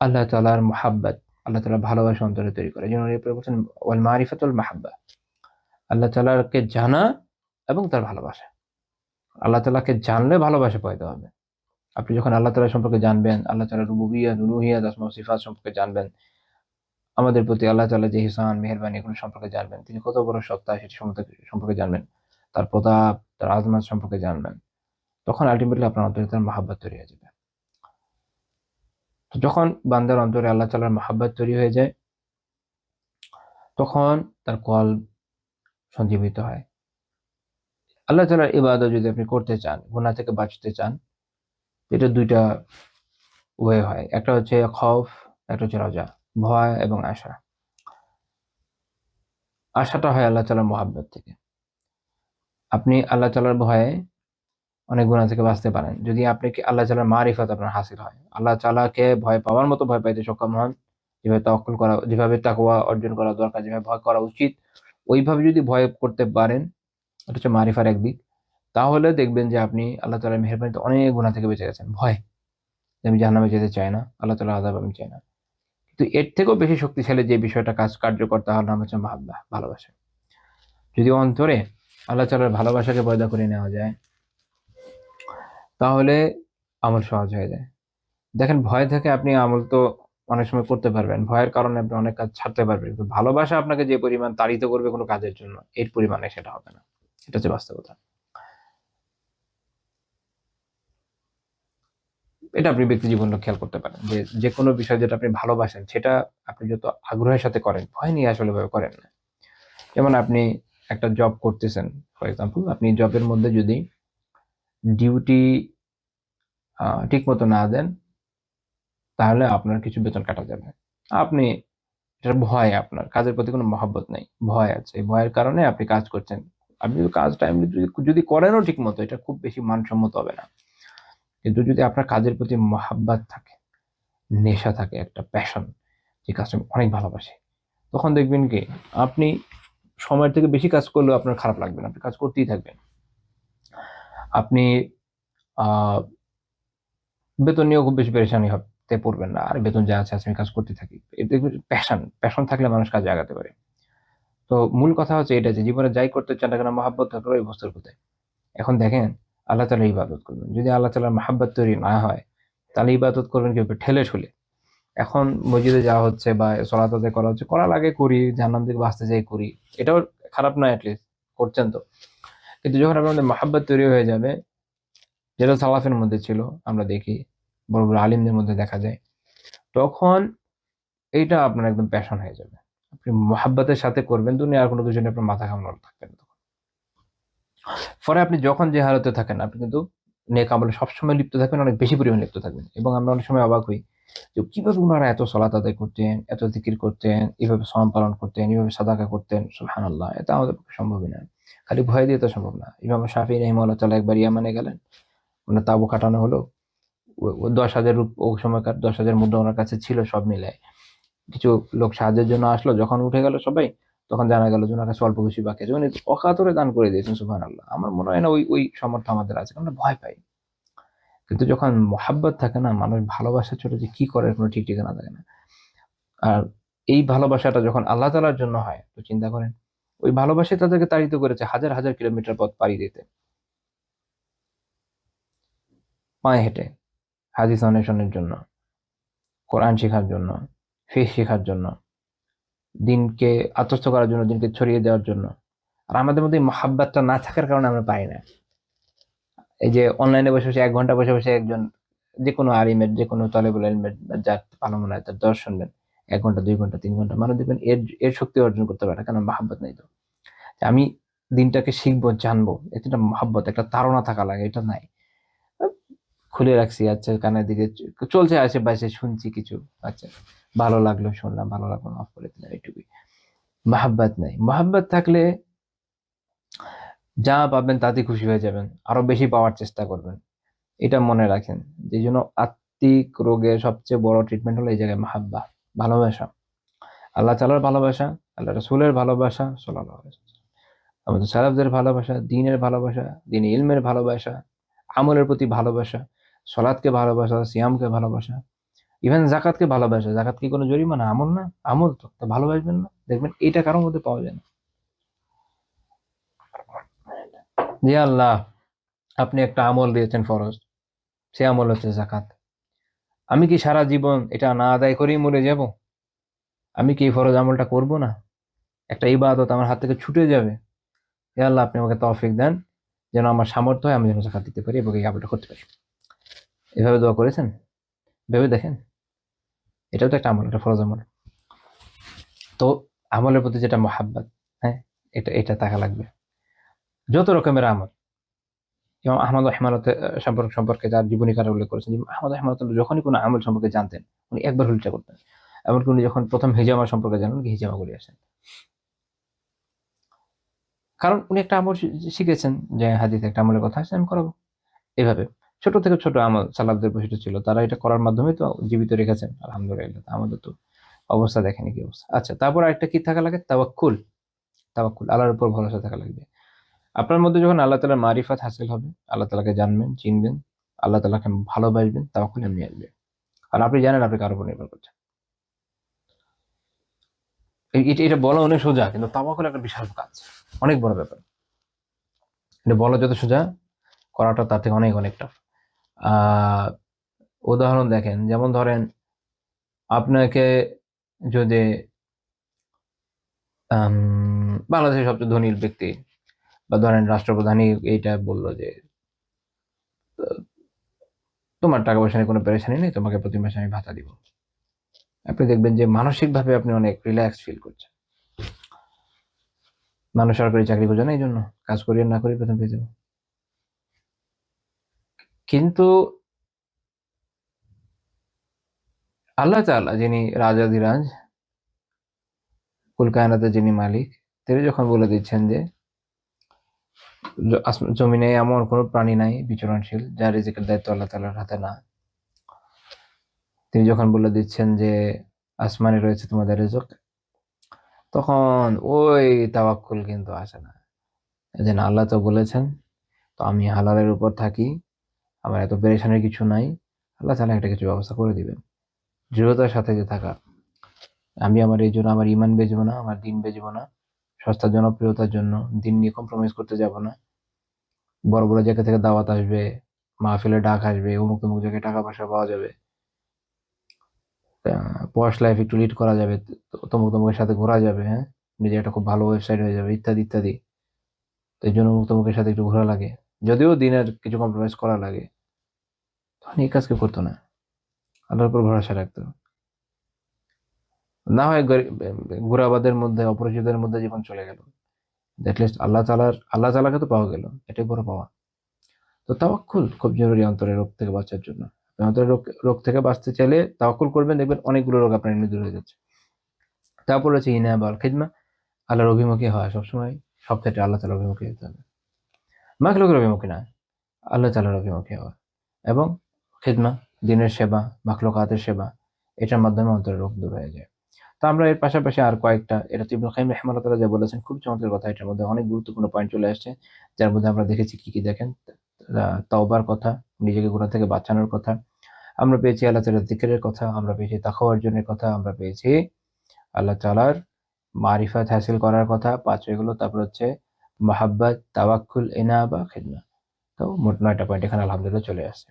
আল্লাহ তাআলার মুহাব্বত, আল্লাহ তাআলার ভালোবাসা অন্তরে তৈরি করে। যেমন এরপরে বলছেন ওয়াল মারিফাতুল মাহাব্বা, আল্লাহ তাআলাকে জানা এবং তার ভালোবাসা। আল্লাহ তাআলাকে জানলে ভালোবাসা পাইতে হবে। আপনি যখন আল্লাহ তাআলা সম্পর্কে জানবেন, আল্লাহ তাআলার রুবুবিয়্যাত, উলুহিয়্যাত, আসমা ও সিফাত সম্পর্কে জানবেন, আমাদের প্রতি আল্লাহ তাআলা যে ইহসান, মেহেরবানি এগুলো সম্পর্কে জানবেন, তিনি কত বড় সত্তা সেটি সম্পর্কে জানবেন, তার প্রতাপ, তার আজমত সম্পর্কে জানবেন, তখন আলটিমেটলি আপনার অন্তরে তার মাহাব্বত তৈরি হয়ে যাবে। তো যখন বান্দার অন্তরে আল্লাহ তাআলার মাহাব্বত তৈরি হয়ে যায়, তখন তার কলব সঞ্জীবিত হয়। আল্লাহ তাআলার ইবাদত যদি আপনি করতে চান, গুনাহ থেকে বাঁচতে চান, এটা দুইটা ওয়ে হয়। একটা হচ্ছে খৌফ, একটা হচ্ছে রজা, ভয় এবং আশা। আশাটা হয় আল্লাহ তাআলার মহাব্বত থেকে। আপনি আল্লাহ তাআলার ভয়ে অনেক গুনাহ থেকে বাঁচতে পারেন যদি আপনি আল্লাহ তাআলার মারিফত আপনার হাসিল হয়। আল্লাহ তাআলাকে ভয় পাওয়ার মতো ভয় পাইতে সক্ষম হন, যেভাবে তাওয়াক্কুল করা, যেভাবে তাকওয়া অর্জন করা দরকার, যেভাবে ভয় করা উচিত, ওইভাবে যদি ভয় করতে পারেন, এটা হচ্ছে মারিফার একদিক। তাহলে দেখবেন যে আপনি আল্লাহ তাআলার মেহেরবানিতে অনেক গুনাহ থেকে বেঁচে গেছেন। ভয়, যে আমি জাহান্নামে যেতে চাই না, আল্লাহ তাআলার আযাব আমি চাই না। কিন্তু এর থেকেও বেশি শক্তিশালী যে বিষয়টা কার্যকর, তার নাম হচ্ছে মাহাব্বা, ভালোবাসা। যদি অন্তরে আল্লাহ তাআলার ভালোবাসাকে পয়দা করে নেওয়া যায়, তাহলে আমল সহজ হয়ে যায়। দেখেন, ভয় থেকে আপনি আমল তো অনেক সময় করতে পারবেন, ভয়ের কারণে আপনি অনেক কাজ ছাড়তে পারবেন, কিন্তু ভালোবাসা আপনাকে যে পরিমাণ তাড়িত করবে কোনো কাজের জন্য, এর পরিমাণে সেটা হবে না। এটা হচ্ছে বাস্তবতা। এটা আপনি ব্যক্তি জীবনে খেয়াল করতে পারেন যে যে কোনো বিষয় যেটা আপনি ভালোবাসেন, সেটা আপনি যত আগ্রহের সাথে করেন, ভয় নিয়ে আসলে ভাবে করেন না। যেমন আপনি একটা জব করতেছেন, ফর এক্সাম্পল, আপনি জবের মধ্যে যদি ডিউটি ঠিক মতো না দেন, তাহলে আপনার কিছু বেতন কাটা যাবে। আপনি, এটার ভয়, আপনার কাজের প্রতি কোনো মহব্বত নেই, ভয় আছে। এই ভয়ের কারণে আপনি কাজ করছেন। আপনি কাজ টাইমলি যদি করেনও ঠিক মতো, এটা খুব বেশি মানসম্মত হবে না। কিন্তু যদি আপনার কাজের প্রতি মহাব্বত থাকে, নেশা থাকে, একটা প্যাশন, যে কাজটা আমি অনেক ভালোবাসি, তখন দেখবেন কি আপনি সময়ের থেকে বেশি কাজ করলেও আপনার খারাপ লাগবে না, আপনি কাজ করতেই থাকবেন। আপনি আহ বেতন নিয়েও খুব বেশি পেরেশানি হতে পড়বেন না, আর বেতন যা আছে আমি কাজ করতে থাকি। এতে প্যাশন প্যাশন থাকলে মানুষ কাজে আগাতে পারে। তো মূল কথা হচ্ছে এটা যে জীবনে যাই করতে চান না কেন, মহাব্বত থাকলে ওই বস্তুর প্রতি। এখন দেখেন, আল্লাহ তাআলার ইবাদত করবেন, যদি আল্লাহ তাআলার মহাব্বত তৈরি না হয়, তাহলে ইবাদত করবেন কিভাবে? ঠেলে ঠুলে। এখন মসজিদে যাওয়া হচ্ছে বা সালাত আদায় করা হচ্ছে, করা লাগে, করি, জাহান্নাম থেকে বাঁচতে চাই, করি, এটাও খারাপ না, অ্যাটলিস্ট করছেন তো। কিন্তু যখন আপনাদের মহাব্বত তৈরি হয়ে যাবে, যেটা সালাফের মধ্যে ছিল, আমরা দেখি বড় বড় আলিমদের মধ্যে দেখা যায়, তখন এইটা আপনার একদম প্যাশন হয়ে যাবে। আপনি মহাব্বতের সাথে করবেন, দুনিয়ার কোনো কিছু নিয়ে আপনার মাথা ঘামানো থাকবে না তখন। ফলে আপনি যখন যে হালতে থাকেন, আপনি কিন্তু নেক আমলে সবসময় লিপ্ত থাকবেন, অনেক বেশি পরিমাণে লিপ্ত থাকবেন। এবং আমরা অনেক সময় অবাক হই যে কিভাবে উনারা এত সালাত আদায় করতেন, এত জিকির করতেন, এভাবে সালাম পালন করতেন, এভাবে সাদাকা করতেন, সুবহানাল্লাহ। এটা আমাদের পক্ষে সম্ভবই না। খালি ভয় দিয়ে তো সম্ভব না। ইমাম শাফিঈ রাহিমাহুল্লাহ তাআলা একবার ইয়ামানে গেলেন, ওনার তাঁবু খাটানো হলো। 10,000 ওই সময়কার 10,000 মুদ্রা ওনার কাছে ছিল সব মিলায়। কিছু লোক সাহায্যের জন্য আসলো, যখন উঠে গেল সবাই, তখন জানা গেল যে ওনার কাছে অল্প কিছু বাকি আছে। উনি অকাতরে দান করে দিয়েছেন, সুবহানাল্লাহ। আমার মনে হয় না ওই সামর্থ্য আমাদের আছে, আমরা ভয় পাই। কিন্তু যখন মহাব্বত থাকে না, মানুষ ভালোবাসা চলে যে কি করে কোনো ঠিক ঠিকানা থাকে না। আর এই ভালোবাসাটা যখন আল্লাহ তাআলার জন্য হয়, তো চিন্তা করেন, ওই ভালোবাসায় তাদেরকে তাড়িত করেছে হাজার হাজার কিলোমিটার পথ পাড়ি দিতে, পায়ে হেঁটে, হাদিস অন্বেষণের জন্য, কোরআন শেখার জন্য, ফিকহ শেখার জন্য, দিনকে আত্মস্থ করার জন্য, দিনকে ছড়িয়ে দেওয়ার জন্য। আর আমাদের মধ্যে মহাব্বতটা না থাকার কারণে আমরা পাই না। এই যে অনলাইনে বসে বসে 1 ঘন্টা বসে বসে একজন যে কোনো আলিমের, যে কোনো তালেবুল ইলমের, যার ভালো মনে হয় তার দর্শ শুনবেন, 1 ঘন্টা, 2 ঘন্টা, 3 ঘন্টা, মানুষ দেখবেন এর শক্তি অর্জন করতে পারে না, কারণ মহাব্বত নেই। তো যে আমি দিনটাকে শিখবো, জানবো, এটা একটা মহাব্বত, একটা তাড়না থাকা লাগে, এটা নাই। খুলে রাখছি, আচ্ছা কানের দিকে চলছে আশেপাশে, শুনছি কিছু, আচ্ছা ভালো লাগলো শুনলাম, ভালো লাগলো অফ করে দিলাম, এইটুকুই। মহাব্বত নাই। মহাব্বত থাকলে যা পাবেন তাতে খুশি হয়ে যাবেন, আরো বেশি পাওয়ার চেষ্টা করবেন। এটা মনে রাখেন। যে জন্য আত্মিক রোগের সবচেয়ে বড় ট্রিটমেন্ট হলো এই জায়গায় মাহাব্বা, ভালোবাসা। আল্লাহ তাআলার ভালোবাসা, আল্লাহ রাসূলের ভালোবাসা, সাল্লাল্লাহু আলাইহি ওয়াসাল্লাম, আমাদের সালাফদের ভালোবাসা, দ্বীনের ভালোবাসা, দ্বীনি ইলমের ভালোবাসা, আমলের প্রতি ভালোবাসা, সালাতকে ভালোবাসা, সিয়ামকে ভালোবাসা, ইভেন যাকাতকে ভালোবাসা। যাকাত কি কোনো জরিমানা? আমল না? আমল তো, তা ভালোবাসবেন না? দেখবেন এইটা কারোর মধ্যে পাওয়া যায় না। যে আল্লাহ, আপনি একটা আমল দিয়েছেন ফরজ, সে আমল হচ্ছে যাকাত। আমি কি সারা জীবন এটা না আদায় করেই মরে যাব? আমি কি এই ফরজ আমলটা করব না? একটা ইবাদত আমার হাত থেকে ছুটে যাবে। হে আল্লাহ, আপনি আমাকে তৌফিক দেন যেন আমার সামর্থ্য হয় আমি যেন যাকাত দিতে পারি এবং এই আমলটা করতে পারি। এভাবে দোয়া করেছেন? ভেবে দেখেন, এটাও তো একটা আমল, একটা ফরজ আমল। তো আমলের প্রতি যেটা মহাব্বত, হ্যাঁ, এটা এটা থাকা লাগবে। যত রকমের আমল, ইমাম আহমদ রহমানতে সম্পর্কে যার জীবনী কারে উল্লেখ করেছেন, ইমাম আহমদ রহমানতে যখনই কোনো আমল সম্পর্কে জানতেন, উনি একবার হলে এটা করতেন। এমনকি উনি যখন প্রথম হিজামা সম্পর্কে জানেন, উনি হিজামা করে আসেন। কারণ উনি একটা আমল শিখেছেন, যে হাদিসে একটা আমলের কথা আছে, আমি করাবো। এভাবে ছোট থেকে ছোট আমল সালাফদের বৈশিষ্ট্য ছিল, তারা এটা করার মাধ্যমে তো জীবিত রেখেছেন, আলহামদুলিল্লাহ। আমাদের তো অবস্থা দেখেনি কি অবস্থা। আচ্ছা, তারপর আরেকটা কি থাকা লাগে? তাওয়াক্কুল। তাওয়াক্কুল, আল্লাহর উপর ভরসা থাকা লাগবে। আপনার মধ্যে যখন আল্লাহ তাআলার মারিফাত হাসিল হবে, আল্লাহ তাআলাকে জানবেন, চিনবেন, আল্লাহ তাআলাকে ভালোবাসবেন, তাওয়াক্কুল এমনি আসবে। আর আপনি জানেন আপনি কার উপর নির্ভর করছেন। এটা এটা বলা অনেক সোজা, কিন্তু তাওয়াক্কুল একটা বিশাল কাজ, অনেক বড় ব্যাপার। এটা বলা যত সোজা, করাটা তার থেকে অনেক অনেক টাফ। আহ উদাহরণ দেখেন, যেমন ধরেন আপনাকে যদি বাংলাদেশের সবচেয়ে ধনী ব্যক্তি বা ধরেন রাষ্ট্রপ্রধানই এইটা বললো যে তোমার টাকা পয়সা নিয়ে কোনো পেরেশানি নেই, তোমাকে প্রতি মাসে আমি ভাতা দিব। আপনি দেখবেন যে মানসিকভাবে আপনি অনেক রিল্যাক্স ফিল করছেন। মানুষ সরকারি চাকরি খোঁজে না, এই জন্য কাজ করি আর না করি বেতন পেয়ে যাবো। কিন্তু আল্লাহ তাআলা যিনি রাজাধিরাজ, কুল কায়নাতের যিনি মালিক, তিনি যখন বলে দিচ্ছেন যে জমিনে এমন কোনো প্রাণী নাই বিচরণশীল যার রিজিকের দায়িত্ব আল্লাহ তাআলার হাতে না, তিনি যখন বলে দিচ্ছেন যে আসমানে রয়েছে তোমাদের রিজক, তখন ওই তাওয়াক্কুল কিন্তু আসে না। যে না, আল্লাহ তো বলেছেন, তো আমি হালালের উপর থাকি, আমার এত পেরেশানির কিছু নাই, আল্লাহ তাআলা একটা কিছু ব্যবস্থা করে দিবেন। দৃঢ়তার সাথে যে থাকা, আমি আমার এই জন্য আমার ইমান বেচবো না, আমার দিন বেচবো না, সস্তা জনপ্রিয়তার জন্য দিন নিয়ে কম্প্রোমাইজ করতে যাব না। বড় বড় জায়গা থেকে দাওয়াত আসবে, মাহফিলে ডাক আসবে, অমুক তমুক জায়গায় টাকা পয়সা পাওয়া যাবে, পশ লাইফ একটু লিড করা যাবে, তমুক তমুকের সাথে ঘোরা যাবে, হ্যাঁ, নিজে একটা খুব ভালো ওয়েবসাইট হয়ে যাবে, ইত্যাদি ইত্যাদি। তো এই জন্য অমুক তমুকের সাথে একটু ঘোরা লাগে, যদিও দিনের কিছু কম্প্রোমাইজ করা লাগে, তখন এই কাজ কেউ করতো না, আল্লাহর উপর ভরসা রাখতো। না হয় ঘোরাবাদের মধ্যে, অপরিচিতদের মধ্যে জীবন চলে গেল, লিস্ট আল্লাহ তাআলাকে তো পাওয়া গেল, এটাই বড় পাওয়া। তো তাওয়াক্কুল খুব জরুরি অন্তরের রোগ থেকে বাঁচার জন্য। আপনি অন্তরের রোগ থেকে বাঁচতে চাইলে তাওয়াক্কুল করবেন, দেখবেন অনেকগুলো রোগ আপনার এমনি দূর হয়ে যাচ্ছে। তারপর হচ্ছে ইনাবা আল খিদমা, আল্লাহর অভিমুখী হয় সবসময়, সব ক্ষেত্রে আল্লাহ তাআলার অভিমুখী হতে হবে। মাখলুকের অভিমুখী না, আল্লাহ তাআলার অভিমুখী হওয়া। এবং খিদমা, দিনের সেবা, মাখলুকাতের সেবা, এটার মাধ্যমে অন্তরের রোগ দূর হয়ে যায়। তো আমরা এর পাশাপাশি আর কয়েকটা, এটা তো ইবনুল কাইয়িম রাহিমাহুল্লাহ যা বলেছেন খুব চমৎকার কথা, এটার মধ্যে অনেক গুরুত্বপূর্ণ পয়েন্ট চলে আসছে, যার মধ্যে আমরা দেখেছি কি কি দেখেন, তওবার কথা, নিজেকে গুনাহ থেকে বাঁচানোর কথা, আমরা পেয়েছি আল্লাহ তাআলার যিকিরের কথা, আমরা পেয়েছি তাকওয়া অর্জনের কথা, আমরা পেয়েছি আল্লাহ তাআলার মারিফাত হাসিল করার কথা, ৫ এগুলো। তারপর হচ্ছে মাহাব্বাত, তাওয়াক্কুল, ইনাবা, খিদমা। তো মোট ৯টা পয়েন্ট এখানে আলহামদুলিল্লাহ চলে আসছে।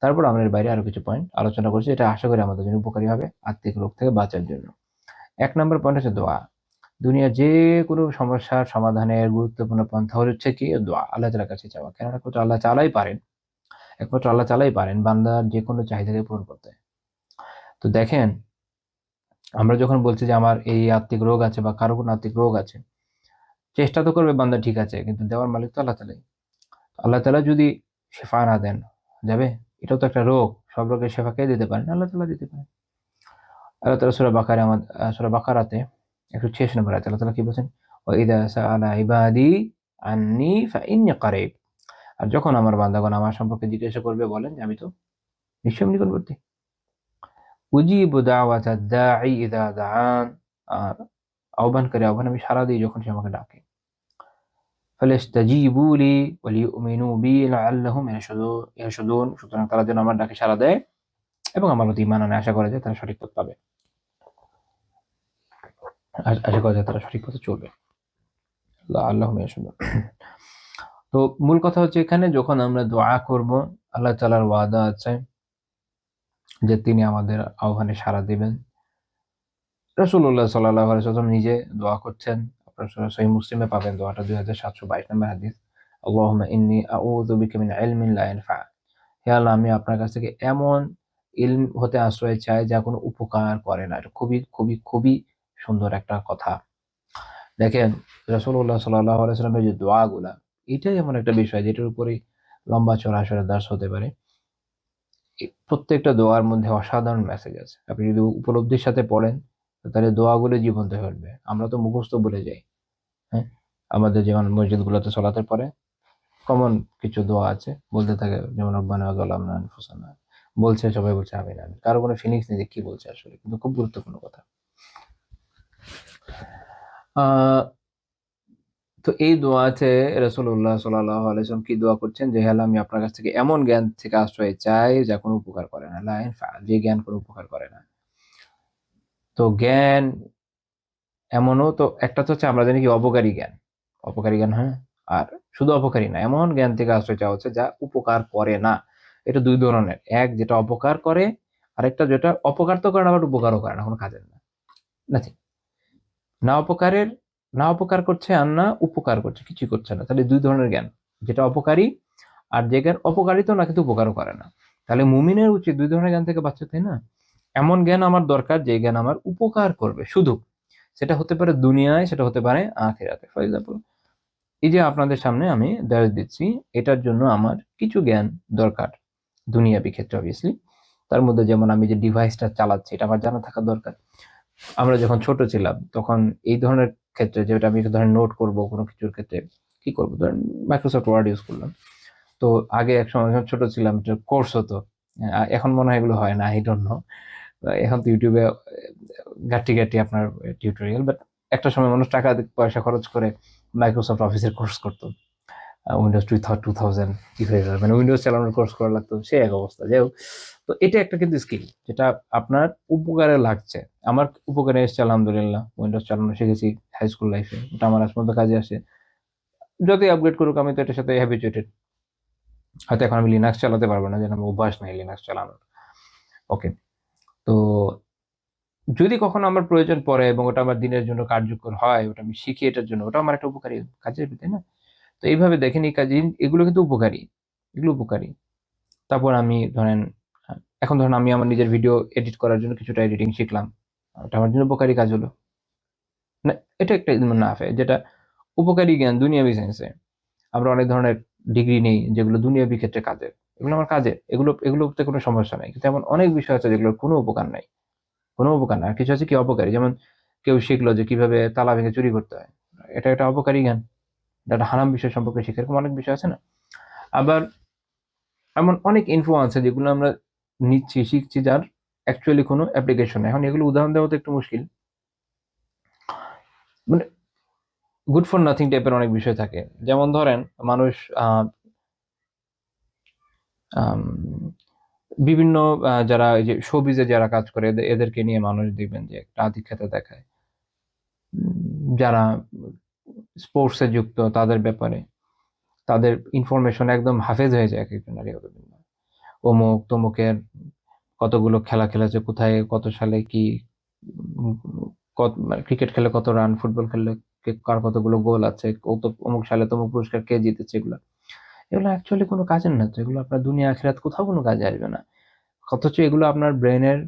তারপর আমরা এর বাইরে আরো কিছু পয়েন্ট আলোচনা করছি, এটা আশা করি আমাদের জন্য উপকারী হবে আত্মিক রোগ থেকে বাঁচার জন্য। ১ নম্বর পয়েন্ট হচ্ছে দোয়া। দুনিয়ার যে কোনো সমস্যার সমাধানের গুরুত্বপূর্ণ পন্থা হচ্ছে কি? দোয়া, আল্লাহ তাআলার কাছে চাওয়া। কেননা একমাত্র আল্লাহ তাআলাই পারেন, একমাত্র আল্লাহ তাআলাই পারেন বান্দার যেকোনো চাহিদাকে পূরণ করতে। তো দেখেন, আমরা যখন বলছি যে আমার এই আত্মিক রোগ আছে বা কারো কোনো আত্মিক রোগ আছে, চেষ্টা তো করবে বান্দা, ঠিক আছে, কিন্তু দেওয়ার মালিক তো আল্লাহ তাআলাই। আল্লাহ তাআলা যদি শিফা না দেন, যাবে? এটাও তো একটা রোগ, সব রোগের সেবা কে দিতে পারেন? আল্লাহ তাআলা দিতে পারেন। আল্লাহ তাআলা সূরা বাকারাতে 186 নম্বর আয়াতে আল্লাহ তাআলা কি বলেছেন? ওয়া ইযা সাআলা ইবাদি আন্নী ফাইন্নী কারীব। আর যখন আমার বান্দাগণ আমার সম্পর্কে জিজ্ঞাসা করবে, বলেন যে আমি তো নিশ্চয়ই নিকটবর্তী। উজিবু দাওয়াতাদ দাঈ ইযা দাআন। আর আহ্বানকারী আহ্বান আমি সাড়া দিই যখন সে আমাকে ডাকে। ফালাস্তাজিবু লি ওয়া লিউমিনু বি লাআল্লাহুম ইয়ারশুদুন। সুতরাং তারা যেন আমার ডাকে সাড়া দেয় এবং আমার প্রতি ঈমান আনে, আশা করে যে তারা সঠিক পথ পাবে, আশা করা যায় তারা সঠিক পথে চলবে। লাআল্লাহুম ইয়ারশুদুন। তো মূল কথা হচ্ছে এখানে যখন আমরা দোয়া করব, আল্লাহ তাআলার ওয়াদা আছে যে তিনি আমাদের আহ্বানে সাড়া দিবেন। রাসূলুল্লাহ সাল্লাল্লাহু আলাইহি ওয়াসাল্লাম নিজে দোয়া করছেন। আপনারা সহিহ মুসলিমে পাবেন দোয়াটা, 2722 নম্বর হাদিস। আল্লাহুম্মা ইন্নী আউযু বিকা মিন ইলমিন লা ইয়ানফা। হে আল্লাহ, আমি আপনার কাছ থেকে এমন ইলম হতে আশ্রয় চাই যা কোনো উপকার করে না। এটা খুবই খুবই খুবই সুন্দর একটা কথা। দেখেন রাসূলুল্লাহ সাল্লাল্লাহু আলাইহি ওয়াসাল্লামের যে দোয়াগুলা, এটাই এমন একটা বিষয় যেটার উপরেই লম্বা চড়া আসলে দার্স হতে পারে। প্রত্যেকটা দোয়ার মধ্যে অসাধারণ মেসেজ আছে। আপনি যদি উপলব্ধির সাথে পড়েন, তাহলে দোয়াগুলো জীবন্ত হয়ে উঠবে। আমরা তো মুখস্থ ভুলে যাই। হ্যাঁ? আমাদের যেমন মসজিদগুলোতে সলাতের পরে কমন কিছু দোয়া আছে, বলতে থাকে, যেমন রব্বানা যালামনা আনফুসানা। বলছে, সবাই বলছে আমিন আমিন। কারো কোনো ফিলিংস নেই যে কি বলছে আসলে, কিন্তু খুব গুরুত্বপূর্ণ কথা। আহ তো এই দোয়াতে রাসূলুল্লাহ সাল্লাল্লাহু আলাইহি ওয়াসাল্লাম কি দোয়া করছেন যে, হে আল্লাহ, আমি আপনার কাছ থেকে এমন জ্ঞান থেকে আশ্রয় চাই যা কোনো উপকার করে না। লা ইয়ানফা, যে জ্ঞান কোনো উপকার করে না। তো জ্ঞান এমনও তো একটা তো হচ্ছে আমরা জানি কি অপকারী জ্ঞান। অপকারী জ্ঞান, হ্যাঁ? আর শুধু অপকারী না, এমন জ্ঞান থেকে আশ্রয় চাওয়া হচ্ছে যা উপকার করে না। এটা ২ ধরনের। এক যেটা অপকার করে, আরেকটা যেটা অপকার তো করে না আবার উপকারও করে না, কোনো কাজের না। নাথিং। না অপকারের, না অপকার করছে আর না উপকার করছে, কিছুই করছে না। তাহলে ২ ধরনের জ্ঞান। যেটা অপকারী আর যে জ্ঞান অপকারী তো না কিন্তু উপকারও করে না। তাহলে মুমিনের উচিত ২ ধরনের জ্ঞান থেকে বাঁচতে, তাই না? এমন জ্ঞান আমার দরকার যে জ্ঞান আমার উপকার করবে শুধু। সেটা হতে পারে দুনিয়ায়, সেটা হতে পারে আখিরাতে। ফর এক্সাম্পল, এই যে আপনাদের সামনে আমি দর্শ দিচ্ছি, এটার জন্য আমার কিছু জ্ঞান দরকার দুনিয়াবি ক্ষেত্রে অবভিয়াসলি। তার মধ্যে যেমন আমি যে ডিভাইসটা চালাচ্ছি এটা আমার জানা থাকা দরকার। আমরা যখন ছোট ছিলাম তখন এই ধরনের ক্ষেত্রে, যেটা আমি ধরেন নোট করব কোনো কিছুর ক্ষেত্রে, কি করব, ধরেন মাইক্রোসফট ওয়ার্ড ইউজ করলাম। তো আগে এক সময় যখন ছোট ছিলাম এটা কোর্স হতো। এখন মনে হয় এগুলো হয় না, আই ডোন্ট নো। এখন তো ইউটিউবে ঘাঁটি ঘাঁটি আপনার টিউটোরিয়াল, বাট একটা সময় মানুষ টাকা পয়সা খরচ করে মাইক্রোসফট অফিসের কোর্স করতো। উইন্ডোজ 2000 কি হয়ে যাবে, মানে উইন্ডোজ চালানোর কোর্স করা লাগতো, সে এক অবস্থা। যাই হোক, তো এটা একটা কিন্তু স্কিল যেটা আপনার উপকারে লাগছে। আমার উপকারে এসছে আলহামদুলিল্লাহ, উইন্ডোজ চালানো শিখেছি হাই স্কুল লাইফে, ওটা আমার আজ পর্যন্ত কাজে আসে। যতই আপগ্রেড করুক আমি তো এটার সাথে হ্যাবিচুয়েটেড। হয়তো এখন আমি লিনাক্স চালাতে পারবো না, যেন আমার অভ্যাস নাই লিনাক্স চালানোর। ওকে, তো যদি কখনো আমার প্রয়োজন পড়ে এবং ওটা আমার দিনের জন্য কার্যকর হয়, ওটা আমি শিখি এটার জন্য, ওটা আমার একটা উপকারী কাজের, তাই না? তো এইভাবে দেখেন এই কাজে এগুলো কিন্তু উপকারী, এগুলো উপকারী। তারপর আমি ধরেন এখন ধরেন আমি আমার নিজের ভিডিও এডিট করার জন্য কিছুটা এডিটিং শিখলাম, ওটা আমার জন্য উপকারী কাজ হলো না? এটা একটা নাফে যেটা উপকারী জ্ঞান দুনিয়াবি সেন্সে। আমরা অনেক ধরনের ডিগ্রি নেই যেগুলো দুনিয়াবি ক্ষেত্রে কাজের, এগুলো আমার কাজের, এগুলোতে কোনো সমস্যা নাই। কিন্তু এমন অনেক বিষয় আছে যেগুলোর কোনো উপকার নাই, কোনো উপকার না। আর কিছু আছে কি অপকারী, যেমন কেউ শিখলো যে কিভাবে তালা ভেঙে চুরি করতে হয়, এটা একটা অপকারী জ্ঞান, এটা একটা হারাম বিষয় সম্পর্কে শিখে, এরকম অনেক বিষয় আছে না? আবার এমন অনেক ইনফো আছে যেগুলো আমরা নিচ্ছি শিখছি যার অ্যাকচুয়ালি কোনো অ্যাপ্লিকেশন নেই। এখন এগুলো উদাহরণ দেওয়া তো একটু মুশকিল, মানে গুড ফর নাথিং টাইপের অনেক বিষয় থাকে। যেমন ধরেন মানুষ আম, বিভিন্ন যারা এই যে শোবিজে যারা কাজ করে এদেরকে নিয়ে মানুষ দেখবেন যে একটা আধিক্যতা দেখায়। যারা স্পোর্টসে যুক্ত তাদের ব্যাপারে তাদের ইনফরমেশন একদম হাফেজ হয়ে যায় এক একজন নারী। অমুক তমুকের কতগুলো খেলা খেলেছে, কোথায় কত সালে কি, উম, কত ক্রিকেট খেলে কত রান, ফুটবল খেললে কার কতগুলো গোল আছে, কত অমুক সালে তমুক পুরস্কার কে জিতেছে, এগুলো এগুলো অ্যাকচুয়ালি কোনো কাজের না। তো এগুলো আপনার দুনিয়া আখিরাত কোথাও কোনো কাজে আসবে না। অথচ এগুলো আপনার ব্রেনের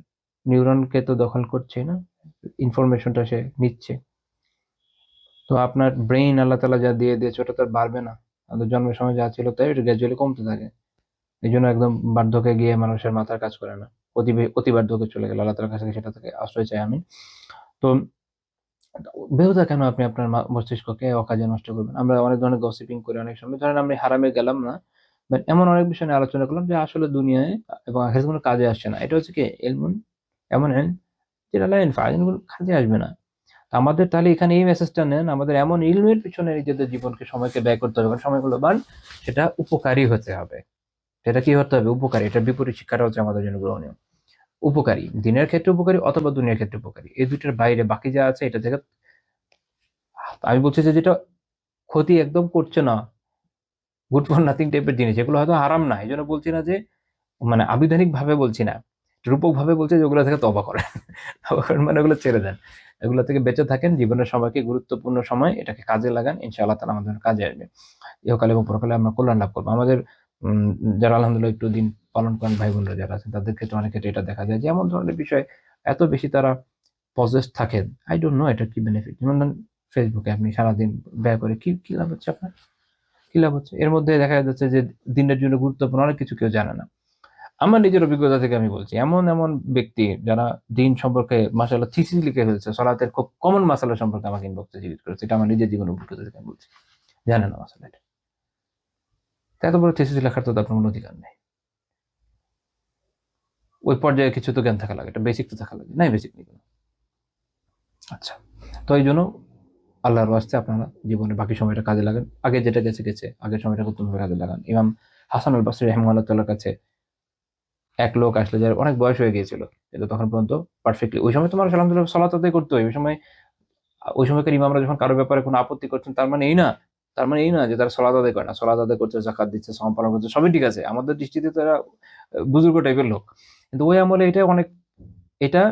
নিউরনকে তো দখল করছে না, ইনফরমেশনটা সে নিচ্ছে। তো আপনার ব্রেইন আল্লাহ তালা যা দিয়ে দিয়েছে ওটা তো আর বাড়বে না। আমাদের জন্মের সময় যা ছিল তাই ওটা গ্র্যাজুয়ালি কমতে থাকে। এই জন্য একদম বার্ধক্যে গিয়ে মানুষের মাথার কাজ করে না, অতি বার্ধক্যে চলে গেল, আল্লাহ তাআলার কাছে সেটা থেকে আশ্রয় চাই আমি। তো বেহুদা কেন আপনি আপনার মস্তিষ্ককে অকাজে নষ্ট করবেন? আমরা অনেক ধরনের গসিপিং করি অনেক সময়, ধরেন আমি হারামে গেলাম না, বাট এমন অনেক বিষয় নিয়ে আলোচনা করলাম যে আসলে দুনিয়ায় এবং আখিরাতে কোনো কাজে আসছে না। এটা হচ্ছে কি ইলমুন, এমন ইলম যেটা লা ইয়ানফা, এগুলো কাজে আসবে না। তো আমাদের তাহলে এখানে এই মেসেজটা নেন, আমাদের এমন ইলমের পিছনে নিজেদের জীবনকে সময়কে ব্যয় করতে হবে, কারণ সময়গুলো বান সেটা উপকারী হতে হবে। সেটা কি হতে হবে? উপকারী। এটার বিপরীত শিক্ষাটা হচ্ছে আমাদের জন্য গ্রহণীয়। উপকারী, দিনের ক্ষেত্রে উপকারী অথবা দুনিয়ার ক্ষেত্রে উপকারী। এই দুইটার বাইরে বাকি যা আছে এটা থেকে আমি বলছি যে যেটা ক্ষতি একদম করছে না, গুড ফর নাথিং টাইপের জিনিস, এগুলো হয়তো হারাম না। এই জন্য বলছি না যে, মানে আবিধানিক ভাবে বলছি না, রূপক ভাবে বলছি যে ওগুলো থেকে তওবা করেন। তওবা করেন মানে ওগুলো ছেড়ে দেন, এগুলো থেকে বেঁচে থাকেন, জীবনের সময়কে গুরুত্বপূর্ণ সময় এটাকে কাজে লাগান, ইনশাআল্লাহ তাআলা আমাদের কাজে আসবে। ইহকালে এবং পরকালে আমরা কল্যাণ লাভ করবো। আমাদের যারা আলহামদুলিল্লাহ একটু দিন পালন করেন ভাই বোনরা যারা আছেন, তাদের ক্ষেত্রে অনেক ক্ষেত্রে এটা দেখা যায় যে এমন ধরনের বিষয় এত বেশি তারা পজেসড থাকেন, আই ডোন্ট নো এটার কি বেনিফিট। যেমন ধরেন ফেসবুকে আপনি সারাদিন ব্যয় করে কি কি লাভ হচ্ছে আপনার? কি লাভ হচ্ছে? এর মধ্যে দেখা যাচ্ছে যে দিনের জন্য গুরুত্বপূর্ণ অনেক কিছু কেউ জানে না। আমার নিজের অভিজ্ঞতা থেকে আমি বলছি, এমন এমন ব্যক্তি যারা দিন সম্পর্কে মাশাআল্লাহ থিসিস লিখে ফেলছে, সালাতের খুব কমন মাসালা সম্পর্কে আমাকে ইনবক্সে জিজ্ঞেস করেছে। এটা আমার নিজের জীবনের অভিজ্ঞতা থেকে আমি বলছি, জানে না মাসালা এটা। তা এত বড় থিসিস লেখার তো আপনার কোনো অধিকার নেই। ওই পর্যায়ে কিছু তো জ্ঞান থাকা লাগে, এটা বেসিক তো থাকা লাগে, নাই বেসিক নেই কোনো। আচ্ছা, তো এই জন্য আল্লাহর ওয়াস্তে আপনারা জীবনে বাকি সময়টা কাজে লাগান। আগে যেটা গেছে গেছে, আগের সময়টা উত্তমভাবে কাজে লাগান। ইমাম হাসান আল বসরি রাহিমাহুল্লাহ তাআলার কাছে এক লোক আসলে, যার অনেক বয়স হয়ে গিয়েছিল, কিন্তু তখন পর্যন্ত পারফেক্টলি, ওই সময় তো মানুষ আলহামদুলিল্লাহ সালাত আদায় করতে হয়। ওই সময়কার ইমামরা যখন কারো ব্যাপারে কোনো আপত্তি করছেন, তার মানে এই না যে তারা সালাত আদায় করে না। সালাত আদায় করছে, যাকাত দিচ্ছে, সাওম পালন করছে, সবই ঠিক আছে। আমাদের দৃষ্টিতে তারা বুজুর্গ টাইপের লোক, কিন্তু ওই আমলে এটা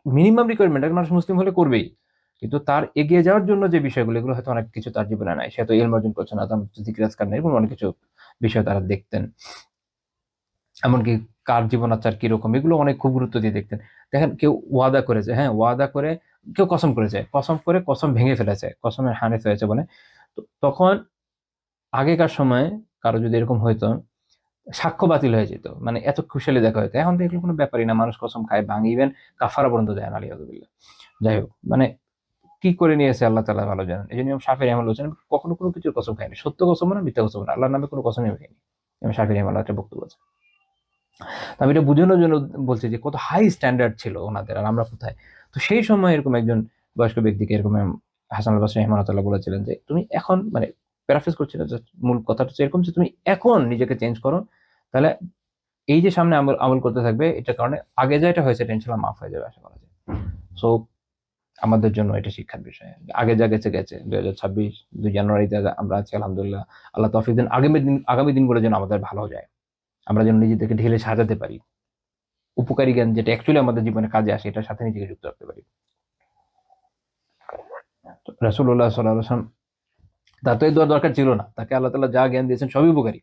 মিনিমাম রিকোয়ারমেন্ট, একটা মানুষ মুসলিম হলে করবেই। কিন্তু তার এগিয়ে যাওয়ার জন্য যে বিষয়গুলো, এগুলো হয়তো অনেক কিছু তার জীবনে নাই। সে তো ইলম অর্জন করছে না, তার জিকির আজকার নেই, এরকম অনেক কিছু বিষয় তারা দেখতেন। এমনকি কার জীবন আচার কিরকম, এগুলো অনেক খুব গুরুত্ব দিয়ে দেখতেন। দেখেন, কেউ ওয়াদা করেছে, হ্যাঁ ওয়াদা করে, কেউ কসম করেছে, কসম করে কসম ভেঙে ফেলেছে, কসমের হানিফ হয়েছে বলে। তো তখন আগেকার সময় কারো যদি এরকম হইতো, সাক্ষ্য বাতিল হয়ে যেত, মানে এত খুশালি দেখা হইতো। এখন তো এগুলো কোনো ব্যাপারই না, মানুষ কসম খায়, ভাঙে, ইভেন কাফারা পর্যন্ত দেয় না, আলিয়াযুবিল্লাহ। যাই হোক, মানে কি করে নিয়েছে আল্লাহ তাআলা ভালো জানেন। এই জন্য ইমাম শাফিঈ রাহিমাহুল্লাহ বলেছেন, কখনো কোনো কিছুর কসম খায়নি, সত্য কসম না, মিথ্যা কসম না, আল্লাহর নামে কোনো কসমই খায়নি। ইমাম শাফিঈ রাহিমাহুল্লাহ একটা বক্তব্য আছে। তো আমি এটা বোঝানোর জন্য বলছি যে কত হাই স্ট্যান্ডার্ড ছিল ওনাদের, আর আমরা কোথায়। তো সেই সময় এরকম একজন বয়স্ক ব্যক্তিকে এরকম হাসান আল বসরি রাহিমাহুল্লাহ বলেছিলেন যে, তুমি এখন, মানে প্যারাফ্রেজ করছি না, just মূল কথাটা হচ্ছে এরকম যে তুমি এখন নিজেকে চেঞ্জ করো, তাহলে এই যে সামনে আমল আমল করতে থাকবে, এটার কারণে আগে যেটা হয়েছে এটা ইনশাআল্লাহ মাফ হয়ে যাবে, আশা করা যায়। সো আমাদের জন্য এটা শিক্ষার বিষয়। আগে যা গেছে গেছে, 2026 2 জানুয়ারিতে আমরা আছি আলহামদুলিল্লাহ। আল্লাহ তৌফিক দেন, আগামী দিনগুলো যেন আমাদের ভালো যায়, আমরা যেন নিজেদেরকে ঢেলে সাজাতে পারি, উপকারী জ্ঞান যেটা অ্যাকচুয়ালি আমাদের জীবনে কাজে আসে, এটার সাথে নিজেকে যুক্ত রাখতে পারি। রাসূলুল্লাহ সাল্লাল্লাহু আলাইহি ওয়াসাল্লাম, তার তো এই দোয়া দরকার ছিল না, তাকে আল্লাহ তাআলা যা জ্ঞান দিয়েছেন সবই উপকারী,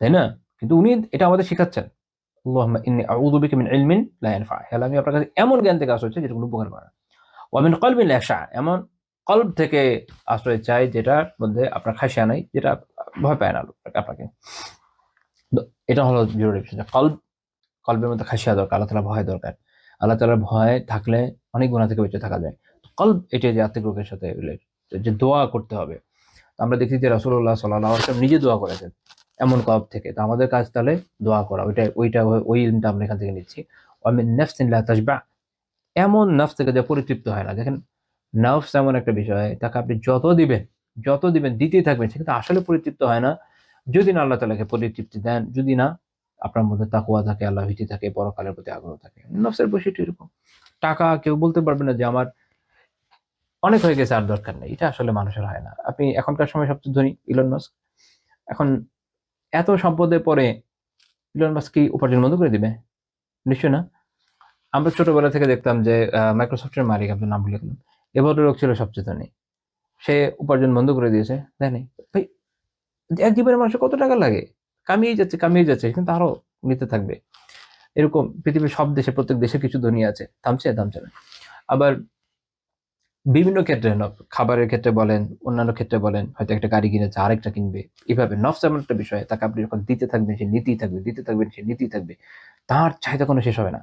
তাই না? কিন্তু উনি এটা আমাদের শিখাচ্ছেন, আল্লাহুম্মা ইন্নী আউযু বিকা মিন ইলমিন লা ইয়ানফা, হে আল্লাহ আমি আপনার কাছে এমন জ্ঞান থেকে আশ্রয় চাই যেটা কোনো উপকার করে না। ওয়া মিন কলবিন লা ইয়াখশা, এমন কলব থেকে আশ্রয় চাই যেটার মধ্যে আপনার খাশিয়া নাই, যেটা ভয় পায় না আপনাকে। তো এটা হলো জরুরি বিষয়, কলবের মধ্যে খাশিয়া দরকার, আল্লাহ তাআলার ভয় দরকার। আল্লাহ তাআলার ভয় থাকলে অনেক গুনাহ থেকে বেঁচে থাকা যায়। কলব, এটা যে আত্মিক রোগের সাথে রিলেটেড, যে দোয়া করতে হবে। তো আমরা দেখি যে রাসূলুল্লাহ সাল্লাল্লাহু আলাইহি ওয়াসাল্লাম নিজে দোয়া করেছেন এমন কলব থেকে। তো আমাদের কাজ তাহলে দোয়া করা, ওই ইলমটা আমরা এখান থেকে নিচ্ছি। ওয়া মিন নাফসিন লা তাশবা, এমন নফস থেকে যা পরিতৃপ্ত হয় না। দেখেন, নফস এমন একটা বিষয়, তাকে আপনি যত দিবেন দিতেই থাকবেন, সে কিন্তু আসলে পরিতৃপ্ত হয় না যদি না আল্লাহ তাআলাকে পরিতৃপ্তি দেন, যদি না আপনার মধ্যে তাকওয়া থাকে, আল্লাহ ভীতি থাকে, পরকালের প্রতি আগ্রহ থাকে। নফসের বৈশিষ্ট্য এরকম। টাকা কেউ বলতে পারবে না যে আমার অনেক হয়ে গেছে, আর দরকার নেই। এটা আসলে মানুষের হয় না। আপনি এখনকার সময় সবচেয়ে ধনী ইলন মাস্ক, এখন এত সম্পদের পরে ইলন মাস্ক কি উপার্জন বন্ধ করে দিবে? নিশ্চয় না। আমরা ছোটবেলা থেকে দেখতাম যে মাইক্রোসফটের মালিক, আপনার নাম ভুলে গেলাম, এ ভদ্রলোক ছিল সবচেয়ে ধনী, সে উপার্জন বন্ধ করে দিয়েছে, তাই নাই? ভাই, এক জীবনে মানুষের কত টাকা লাগে, কামিয়ে যাচ্ছে, কিন্তু আরো নিতে থাকবে। এরকম পৃথিবীর সব দেশে, প্রত্যেক দেশে কিছু ধনী আছে, থামছে না। আবার বিভিন্ন ক্ষেত্রে খাবারের ক্ষেত্রে বলেন, অন্যান্য ক্ষেত্রে বলেন, হয়তো একটা গাড়ি কিনেছে আরেকটা কিনবে, এভাবে নফস এমন একটা বিষয়, তাকে আপনি যখন দিতে থাকবেন সে নিতেই থাকবে, দিতে থাকবেন সে নিতেই থাকবে, তার চাহিদা কোনো শেষ হবে না।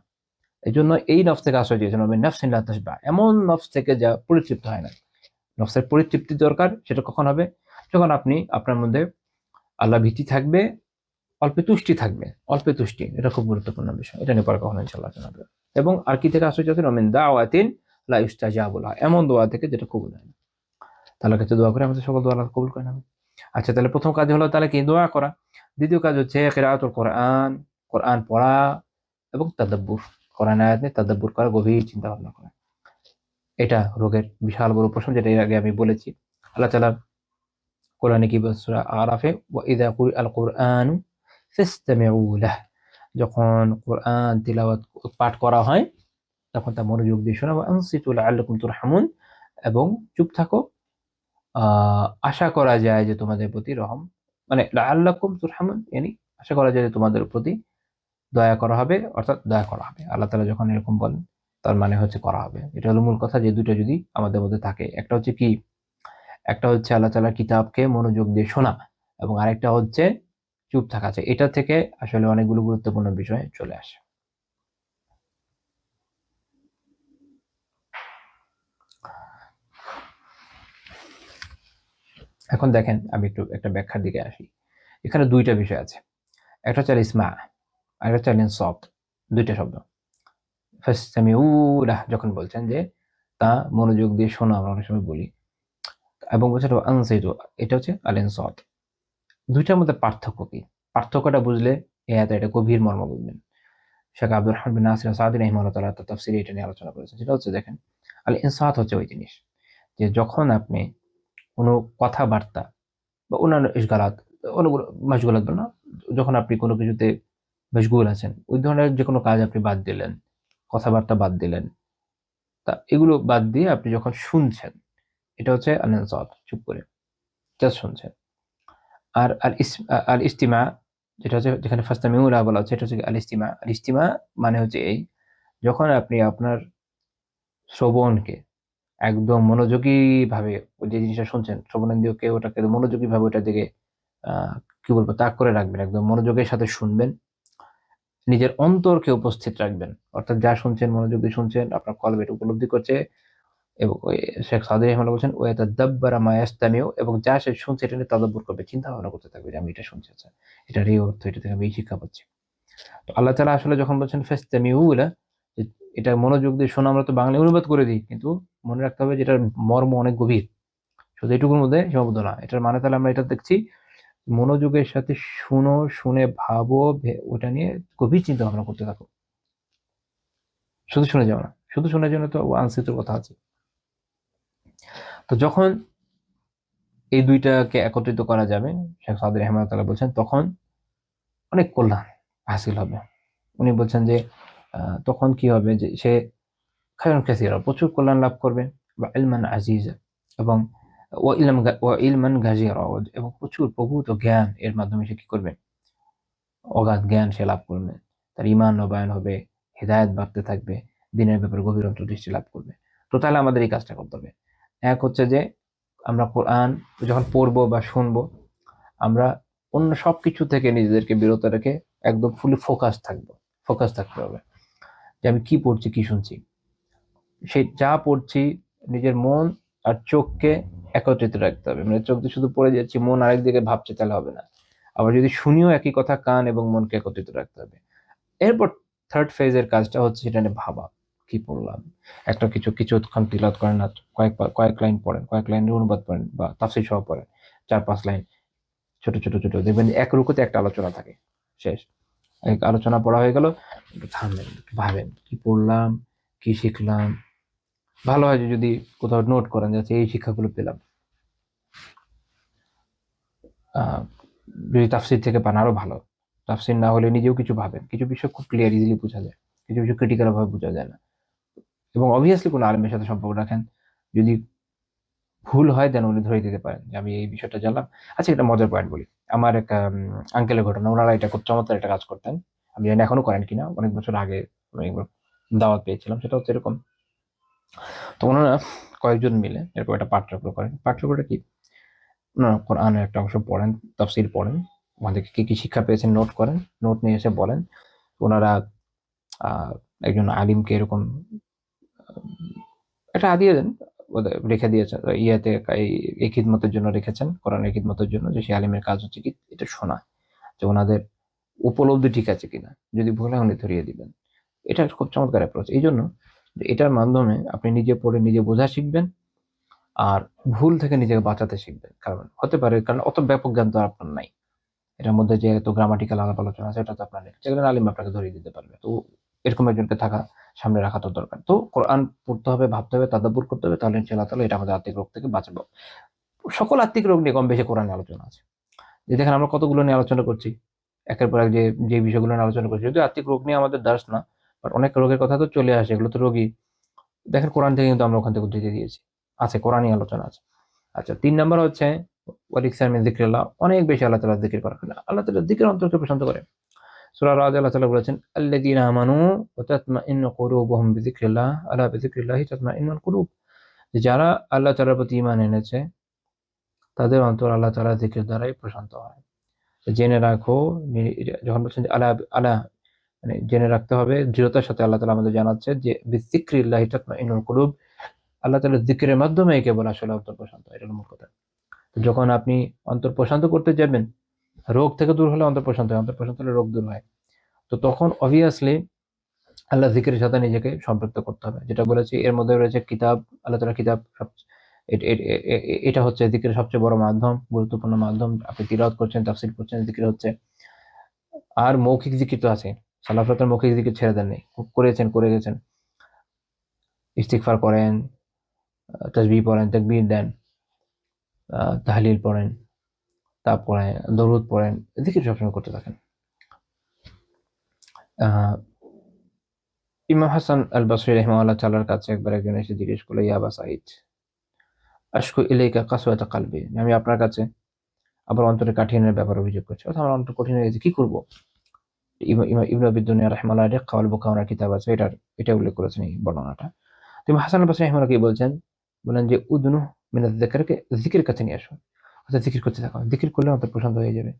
এই জন্য এই নফস থেকে আশ্রয় দিয়েছেন, আমি নফসিন লা তাশবা, এমন নফস থেকে যা পরিতৃপ্ত হয় না। নফসের পরিতৃপ্তি দরকার, সেটা কখন হবে? যখন আপনি আপনার মধ্যে আল্লাহ ভীতি থাকবে, অল্পে তুষ্টি থাকবে। অল্পে তুষ্টি, এটা খুব গুরুত্বপূর্ণ বিষয়, এটা নিয়ে পরে কখনো ইনশাআল্লাহ আলোচনা হবে। এবং আর কি থেকে আশ্রয় চাচ্ছেন? মিন দাওয়াতিন লা ইউস্তাজাবু লাহা, এমন দোয়া থেকে যেটা কবুল হয় না। তাআলার কাছে দোয়া করে আমাদের সকল দোয়া আল্লাহ কবুল করে নেবেন। আচ্ছা, তাহলে প্রথম কাজ হলো তাহলে কি? দোয়া করা। দ্বিতীয় কাজ হচ্ছে কিরাআতুল কোরআন, কোরআন পড়া এবং তাদাব্বুর, কোরআন আয়াত নিয়ে তাদাব্বুর করা, গভীর চিন্তা ভাবনা করা। এটা রোগের বিশাল বড় প্রশ্ন, যেটা এর আগে আমি বলেছি। আল্লাহ তাআলা কোরআনে কি বলছে? সূরা আরাফে, ওয়া ইযা কুরিআল কুরআনু ফাসতামিউ লাহ, যখন কোরআন তিলাওয়াত পাঠ করা হয় তখন তা মনোযোগ দিয়ে শোনা, ওয়া আনসিতু লাআল্লাকুম তুরহামুন, এবং চুপ থাকো, আশা করা যায় যে তোমাদের প্রতি রহম, মানে লাআল্লাকুম তুরহামুন ইয়ানি আশা করা যায় যে তোমাদের প্রতি দয়া করা হবে, অর্থাৎ দয়া করা হবে। আল্লাহ তাআলা যখন এরকম বলেন তার মানে হচ্ছে করা হবে। এটা হলো মূল কথা, যে দুইটা যদি আমাদের মধ্যে থাকে, একটা হচ্ছে কি, একটা হচ্ছে আল্লাহ তাআলার কিতাবকে মনোযোগ দিয়ে শোনা, এবং আরেকটা হচ্ছে চুপ থাকা। আছে এটা থেকে আসলে অনেকগুলো গুরুত্বপূর্ণ বিষয় চলে আসে। এখন দেখেন, আমি একটু একটা ব্যাখ্যার দিকে আসি। এখানে দুইটা বিষয় আছে, একটা হচ্ছে আল ইসমা, আর একটা হচ্ছে আল ইনসাত। দুইটা শব্দ। ফাসতামিউ লাহ যখন বলছেন যে তা মনোযোগ দিয়ে শোনো, আমরা অনেক সময় বলি, এবং বলছেন আনসাইতু, এটা হচ্ছে আল ইনসাত। দুইটার মধ্যে পার্থক্য কি? পার্থক্যটা বুঝলে এই আয়াতের এটা গভীর মর্ম বুঝবেন। শেখ আব্দুর রহমান বিন নাসির সাদি রাহিমাহুল্লাহ তাআলা তার তাফসীরে এটা নিয়ে আলোচনা করেছেন। সেটা হচ্ছে, দেখেন, আল ইনসাত হচ্ছে ওই জিনিস যে যখন আপনি কোনো কথাবার্তা বা অন্যান্য ইশগালাত, অন্যগুলো মাশগুলাত বলে না, যখন আপনি কোনো কিছুতে মশগুল আছেন, ওই ধরনের যে কোনো কাজ আপনি বাদ দিলেন, কথাবার্তা বাদ দিলেন, তা এগুলো বাদ দিয়ে আপনি যখন শুনছেন, এটা হচ্ছে আল ইনসাত, চুপ করে জাস্ট শুনছেন। আর আল ইস্তিমা, যেটা হচ্ছে যেখানে ফাসতামিউ লাহু বলা হচ্ছে, এটা হচ্ছে আল ইস্তিমা। আল ইস্তিমা মানে হচ্ছে এই, যখন আপনি আপনার শ্রবণকে একদম মনোযোগীভাবে ওই যে জিনিসটা শুনছেন, শ্রবণেন্দ্রিয়কে ওটাকে মনোযোগীভাবে ওটার দিকে আহ কি বলবো, তাক করে রাখবেন, একদম মনোযোগের সাথে শুনবেন, নিজের অন্তরকে উপস্থিত রাখবেন, অর্থাৎ যা শুনছেন মনোযোগ দিয়ে শুনছেন, আপনার কলব এটা উপলব্ধি করছে। এবং ওই শেখ সাদি রহমাল্লাহ বলছেন, ও এটা দাব্বারা মা ইয়াস্তামিউ, এবং যা সে শুনছে এটা নিয়ে তাদাব্বুর করবে, চিন্তা ভাবনা করতে থাকবে যে আমি এটা শুনছি, আচ্ছা এটার এই অর্থ, এটা থেকে আমি এই শিক্ষা পাচ্ছি। তো আল্লাহ তাআলা আসলে যখন বলছেন ফাসতামিউ লাহ, এটা মনোযোগ দিয়ে শোনা, আমরা তো বাংলায় অনুবাদ করে দিই, কিন্তু মনে রাখতে হবে যে এটার মর্ম অনেক গভীর, শুধু এটুকুর মধ্যে সীমাবদ্ধ না। এটার মানে তাহলে আমরা এটা দেখছি, মনোযোগের সাথে শুনো, শুনে ভাবো, ওটা নিয়ে গভীর চিন্তা ভাবনা করতে থাকো, শুধু শুনে যাও না। শুধু শোনার জন্য তো আনসিতের কথা আছে। তো যখন এই দুইটাকে একত্রিত করা যাবে, শেখ সাদি রহমাতুল্লাহ বলছেন, তখন অনেক কল্যাণ হাসিল হবে। উনি বলছেন যে তখন কি হবে, যে সে খায়রুন কাসীরা, প্রচুর কল্যাণ লাভ করবে, বা ইলমান আজিজা, এবং ওয়া ইলমান গাজিরা, এবং প্রচুর প্রভূত জ্ঞান এর মাধ্যমে সে কি করবে, অগাধ জ্ঞান সে লাভ করবে, তার ঈমান নবায়ন হবে, হিদায়াত বাড়তে থাকবে, দ্বীনের ব্যাপারে গভীর অন্তর্দৃষ্টি লাভ করবে। তো তাহলে আমাদের এই কাজটা করতে হবে। এক হচ্ছে যে আমরা কোরআন যখন পড়বো বা শুনবো, আমরা অন্য সবকিছু থেকে নিজেদেরকে বিরত রেখে একদম ফুলি ফোকাস থাকতে হবে, যে আমি কি পড়ছি, কি শুনছি। সেই যা পড়ছি, নিজের মন আর চোখকে একত্রিত রাখতে হবে। মানে চোখ দিয়ে শুধু পড়ে যাচ্ছি, মন আরেক দিকে ভাবছে, তাহলে হবে না। আবার যদি শুনিও একই কথা, কান এবং মনকে একত্রিত রাখতে হবে। এরপর থার্ড ফেজের কাজটা হচ্ছে সেটা নিয়ে ভাবা, কি পড়লাম। একটা কিছুক্ষণ তিলাওয়াত করেন না, কয়েক লাইন পড়েন, কয়েক লাইনের অনুবাদ পড়েন বা তাফসীর সহ পড়েন, 4-5 লাইন, ছোট ছোট ছোট, দেখবেন এক রুকুতে একটা আলোচনা থাকে, শেষ। এক আলোচনা পড়া হয়ে গেল, একটু থামবেন, একটু ভাবেন কি পড়লাম, কি শিখলাম। ভালো হয় যে যদি কোথাও নোট করেন, যাতে এই শিক্ষাগুলো পেলাম। আহ যদি তাফসীর থেকে পান আরো ভালো, তাফসীর না হলে নিজেও কিছু ভাবেন, কিছু বিষয় খুব ক্লিয়ার ইজিলি বোঝা যায়, কিছু বিষয় ক্রিটিক্যাল ভাবে বোঝা যায় না। এবং অবভিয়াসলি কোনো আলেমের সাথে সম্পর্ক রাখেন, যদি ভুল হয় দেন উনি ধরে দিতে পারেন যে আমি এই বিষয়টা জানলাম। আচ্ছা, একটা মজার পয়েন্ট বলি, আমার এক আঙ্কেলের ঘটনা। ওনারা এটা খুব চমৎকার একটা কাজ করতেন, আমি জানি এখনো করেন কিনা, অনেক বছর আগে আমি একবার দাওয়াত পেয়েছিলাম। সেটা হচ্ছে এরকম, তো ওনারা কয়েকজন মিলে এরকম একটা পাঠচক্র করেন। পাঠচক্রটা কি? ওনারা কোরআনের একটা অংশ পড়েন, তাফসীর পড়েন, ওখান থেকে কি কি শিক্ষা পেয়েছেন নোট করেন, নোট নিয়ে এসে বলেন। ওনারা একজন আলিমকে এরকম একটা হাদিয়া দেন, ওদের রেখে দিয়েছেন ইয়াতে, এই খিদমতের জন্য রেখেছেন, কোরআনের খিদমতের জন্য, যে সেই আলিমের কাজ হচ্ছে কি এটা শোনা, যে ওনাদের উপলব্ধি ঠিক আছে কিনা, যদি ভুল হয় উনি ধরিয়ে দিবেন। এটা একটা খুব চমৎকার অ্যাপ্রোচ। এই জন্য যে এটার মাধ্যমে আপনি নিজে পড়ে নিজে বোঝা শিখবেন, আর ভুল থেকে নিজেকে বাঁচাতে শিখবেন। কারণ হতে পারে, কারণ অত ব্যাপক জ্ঞান তো আপনার নাই, এটার মধ্যে যে এত গ্রামাটিক্যাল আলাপ আলোচনা আছে এটা তো আপনার নেই, যেগুলো আলিম আপনাকে ধরিয়ে দিতে পারবে। তো এরকম একজনকে থাকা, সামনে রাখা তো দরকার। তো কোরআন পড়তে হবে, ভাবতে হবে, তাদাব্বুর করতে হবে, তাহলে ইনশাআল্লাহ তাআলা এটা আমাদের আত্মিক রোগ থেকে বাঁচাবো। সকল আত্মিক রোগ নিয়ে কম বেশি কোরআনে আলোচনা আছে। যে দেখেন আমরা কতগুলো নিয়ে আলোচনা করছি, একের পর এক যে যে বিষয়গুলো নিয়ে আলোচনা করছি, যদিও আত্মিক রোগ নিয়ে আমাদের দার্স না, বাট অনেক রোগের কথা তো চলে আসে, এগুলো তো রোগী। দেখেন কোরআন থেকে কিন্তু আমরা ওখান থেকে উদ্ধৃতি দিয়েছি, আছে কোরআনই আলোচনা আছে। আচ্ছা, 3 নাম্বার হচ্ছে ওয়ালিকসার মিন যিকরিল্লাহ, অনেক বেশি আল্লাহ তাআলার জিকির করা। আল্লাহ তাআলার জিকির অন্তরকে প্রশান্ত করে। সূরা রাদ আল্লাহ তাআলা বলেছেন, আল্লাযীনা আমানু ওয়া তাতমাইন্নু কুলুবুহুম বিযিকরিল্লাহ আলা বিযিকরিল্লাহি তাতমাইন্নুল কুলুব। যারা আল্লাহ তাআলার প্রতি ঈমান এনেছে তাদের অন্তর আল্লাহ তাআলার জিকির দ্বারাই প্রশান্ত হয়। জেনে রাখো, যখন বলছেন যে আলা আলা, মানে জেনে রাখতে হবে, দৃঢ়তার সাথে আল্লাহ তাআলা আমাদের জানাচ্ছে যে বিযিকরিল্লাহি তাতমাইন্নুল কুলুব, আল্লাহ তাআলার জিকিরের মাধ্যমেই কেবল আসলে অন্তর প্রশান্ত হয়। এটা হলো মূল কথা। তো যখন আপনি অন্তর প্রশান্ত করতে যাবেন, রোগ থেকে দূর হলে অন্তর প্রশান্ত হয়, অন্তর প্রশান্ত হলে রোগ দূর হয়। তো তখন অবভিয়াসলি আল্লাহ জিকিরের সাথে নিজেকে সম্পৃক্ত করতে হবে। যেটা বলেছি এর মধ্যে রয়েছে কিতাব, আল্লাহ তাআলার কিতাব। এটা হচ্ছে জিকিরের সবচেয়ে বড় মাধ্যম, গুরুত্বপূর্ণ মাধ্যম। আপনি তিলাওয়াত করছেন, তাফসীর করছেন, জিকির হচ্ছে। আর মৌখিক জিকির তো আছে, সালাফাতের মৌখিক জিকির ছেড়ে দেননি, করেছেন, করে গেছেন। ইস্তিগফার করেন, তাসবিহ পড়েন, তাকবীর দেন, তাহলিল পড়েন, তারপরে দরুদ পড়েন, জিকির সবসময় করতে থাকেন। আহ ইমাম হাসান আল বসরি রাহিমাহুল্লাহ তাআলার কাছে একবার একজন এসে জিজ্ঞেস করলো, ইয়া আবা সাঈদ, আশকু ইলাইকা কাসওয়াতা কলবি, আমি আপনার কাছে আবার অন্তরের কাঠিন্যের ব্যাপারে অভিযোগ করছি, অর্থাৎ আমার অন্তর কঠিন হয়ে গেছে, কি করব? ইবনে আবি দুনিয়া রাহিমাহুল্লাহ রিক্কা ওয়াল বুকা ওনার কিতাব আছে, এটা উল্লেখ করেছেন এই বর্ণনাটা। তো ইমাম হাসান আল বসরি রাহিমাহুল্লাহ কি বলছেন? বলেন যে উদনু মিনাজ যিকরকে, জিকির কাছে নিয়ে আসো, অর্থাৎ জিকির করতে থাকো, জিকির করলে অন্তর প্রশান্ত হয়ে যাবে,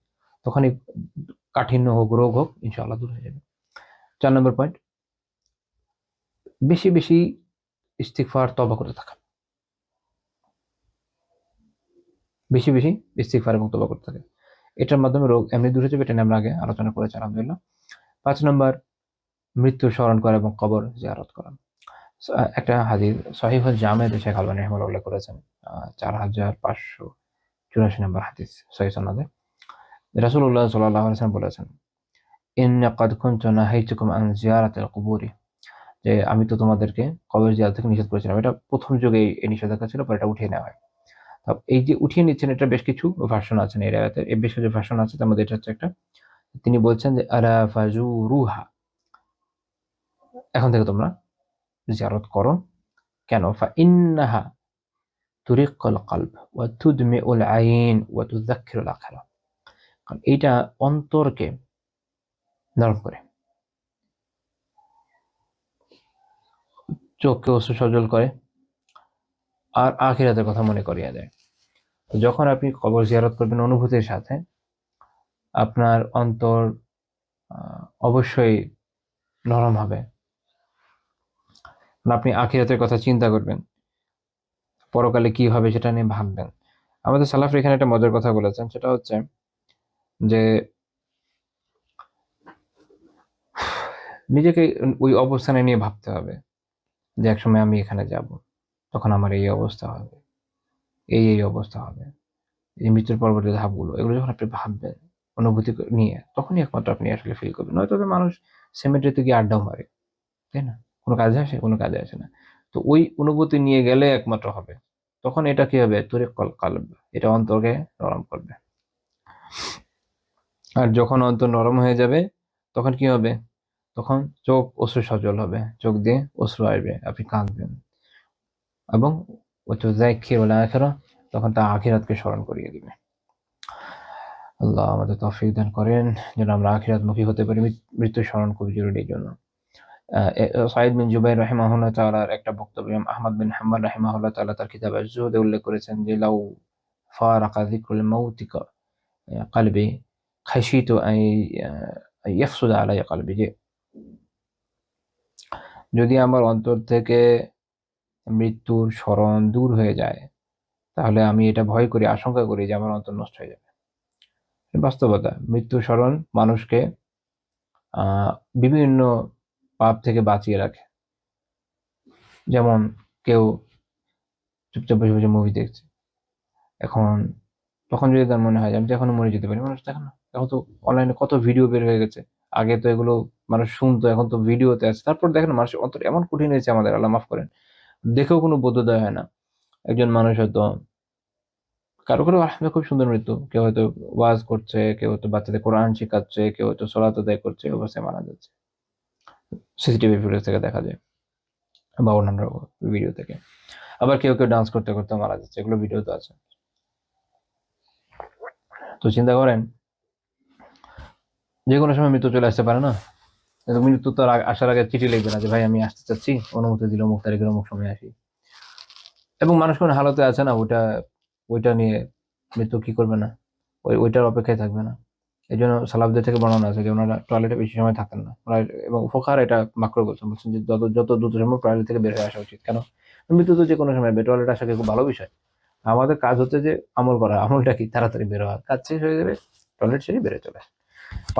তখনই কাঠিন্য হোক, রোগ হোক, ইনশাআল্লাহ দূর হয়ে যাবে। 4 নম্বর পয়েন্ট, বেশি বেশি ইস্তিগফার, তওবা করতে থাকা, বেশি বেশি ইস্তিগফার এবং তওবা করতে থাকে। এটার মাধ্যমে রোগ এমনি দূর হয়ে যাবে, এটা নিয়ে আমরা আগে আলোচনা করেছি আলহামদুলিল্লাহ। 5 নম্বর, মৃত্যু স্মরণ করা এবং কবর জিয়ারত করা। একটা হাদিস সহিহুল জামেতে শেখ আলবানী রাহিমাহুল্লাহ উল্লেখ করেছেন, 4584 নম্বর হাদিস সহিহ সনদে। রাসূলুল্লাহ সাল্লাল্লাহু আলাইহি ওয়াসাল্লাম বলেছেন, ইন্না কাদ কুনতু নাহাইতুকুম আন জিয়ারাতিল কুবুরি, যে আমি তো তোমাদেরকে কবর জিয়ারত থেকে নিষেধ করেছিলাম। এটা প্রথম যুগে এই নিষেধাজ্ঞা ছিল, পরে এটা উঠিয়ে নেওয়া হয়। এই যে উঠিয়ে নিচ্ছেন, এটা বেশ কিছু ভার্সন আছে এই আয়াতের, বেশ কিছু ভার্সন আছে, তার মধ্যে এটা হচ্ছে একটা। তিনি বলছেন যে আলা ফাজুরুহা, এখন থেকে তোমরা জিয়ারত করো। কেন? ফা ইন্নাহা তুরিক্কুল কলব ওয়া তুদমিউল আইন ওয়া তুযাক্কিরুল আখিরা, কারণ এইটা অন্তরকে নরম করে, চোখকে অশ্রু সজল করে, আর আখিরাতের কথা মনে করিয়ে দেয়। তো যখন আপনি কবর জিয়ারত করবেন অনুভূতির সাথে, আপনার অন্তর অবশ্যই নরম হবে। আপনি আখিরাতের কথা চিন্তা করবেন, পরকালে কি হবে সেটা নিয়ে ভাববেন। আমাদের সালাফ এখানে একটা মজার কথা বলেছেন, সেটা হচ্ছে যে নিজেকে ওই অবস্থানে নিয়ে ভাবতে হবে, যে একসময় আমি এখানে যাব, তখন আমার এই অবস্থা হবে, এই অবস্থা হবে, এই মৃত্যুর পরবর্তী ধাপগুলো, এগুলো যখন আপনি ভাববেন অনুভূতি নিয়ে, তখনই একমাত্র আপনি আসলে ফিল করবেন। নয়তো তো মানুষ সেমেট্রিতে গিয়ে আড্ডাও মারে, তাই না? কোনো কাজে আসে? কোনো কাজে আসে না। তো ওই অনুভূতি নিয়ে গেলে একমাত্র হবে। তখন এটা কি হবে? তরিকুল কলব, এটা অন্তরকে নরম করবে। আর যখন অন্তর নরম হয়ে যাবে, তখন কি হবে? তখন চোখ অশ্রু সজল হবে, চোখ দিয়ে অশ্রু আসবে, আপনি কাঁদবেন, এবং ওয়াতুযাক্কিরুল আখিরা, তখন তা আখিরাতকে স্মরণ করিয়ে দিবে। আল্লাহ আমাদের তৌফিক দান করেন যেন আমরা আখিরাতমুখী হতে পারি। মৃত্যু স্মরণ খুব জরুরি এই জন্য। সাইদ বিন জুবাইর রাহিমাহুল্লাহ তাআলার একটা বক্তব্য, ইমাম আহমদ বিন হাম্বল রাহিমাহুল্লাহ তাআলা তার কিতাব আজ-জুহুদে উল্লেখ করেছেন যে লাউ ফারাকা যিকরুল মাউতি কলবি খাশিতু আন ইয়াফসুদা আলাইয়া কলবি, যে যদি আমার অন্তর থেকে মৃত্যুর স্মরণ দূর হয়ে যায় তাহলে আমি এটা ভয় করি, আশঙ্কা করি যে আমার অন্তর নষ্ট হয়ে যাবে। বাস্তবতা, মৃত্যুর স্মরণ মানুষকে আহ বিভিন্ন পাপ থেকে বাঁচিয়ে রাখে। যেমন কেউ চুপচাপ বসে বসে মুভি দেখছে, এখন তখন যদি তার মনে হয় যে আমি তো এখনো মরে যেতে পারি, মানুষ দেখে না, এখন তো অনলাইনে কত ভিডিও বের হয়ে গেছে, আগে তো এগুলো মানুষ শুনতো, এখন তো ভিডিওতে আছে, তারপর দেখেন মানুষের অন্তর এমন কঠিন হয়েছে আমাদের, আল্লাহ মাফ করেন, দেখেও কোনো বোধোদয় হয় না। একজন মানুষ হয়তো কারো কারো আলহামদুলিল্লাহ খুব সুন্দর মৃত্যু, কেউ হয়তো ওয়াজ করছে, কেউ হয়তো বাচ্চাদের কোরআন শেখাচ্ছে, কেউ হয়তো সলাত আদায় করছে, অবস্থায় মারা যাচ্ছে, সিসিটিভি ফুটেজ থেকে দেখা যায় বা অন্যান্য ভিডিও থেকে। আবার কেউ কেউ ডান্স করতে করতে মারা যাচ্ছে, এগুলো ভিডিও তো আছে। তো চিন্তা করেন যে কোনো সময় মৃত্যু চলে আসতে পারে না, কিন্তু মৃত্যু তো আসার আগে চিঠি লিখবে না যে ভাই আমি আসতে চাচ্ছি, অনুমতি দিল, অমুক তারিখের অমুক সময় আসি। এবং মানুষ কোন হালতে আছে না, ওইটা নিয়ে মৃত্যু কি করবে না, ওইটার অপেক্ষায় থাকবে না। এই জন্য সালাফদের থেকে বর্ণনা আছে যে ওনারা টয়লেটে বেশি সময় থাকেন না, ওনারা এবং ফোকার এটা মাকরু বলছেন, বলছেন যে যত যত দ্রুত সম্ভব টয়লেট থেকে বের হয়ে আসা উচিত। কেন? মৃত্যু তো যে কোনো সময়, টয়লেট আসা কি খুব ভালো বিষয়? আমাদের কাজ হচ্ছে যে আমল করা, আমলটা কি তাড়াতাড়ি বের হওয়া, কাজ শেষ হয়ে যাবে, টয়লেট সেরে বেড়ে চলে আসে।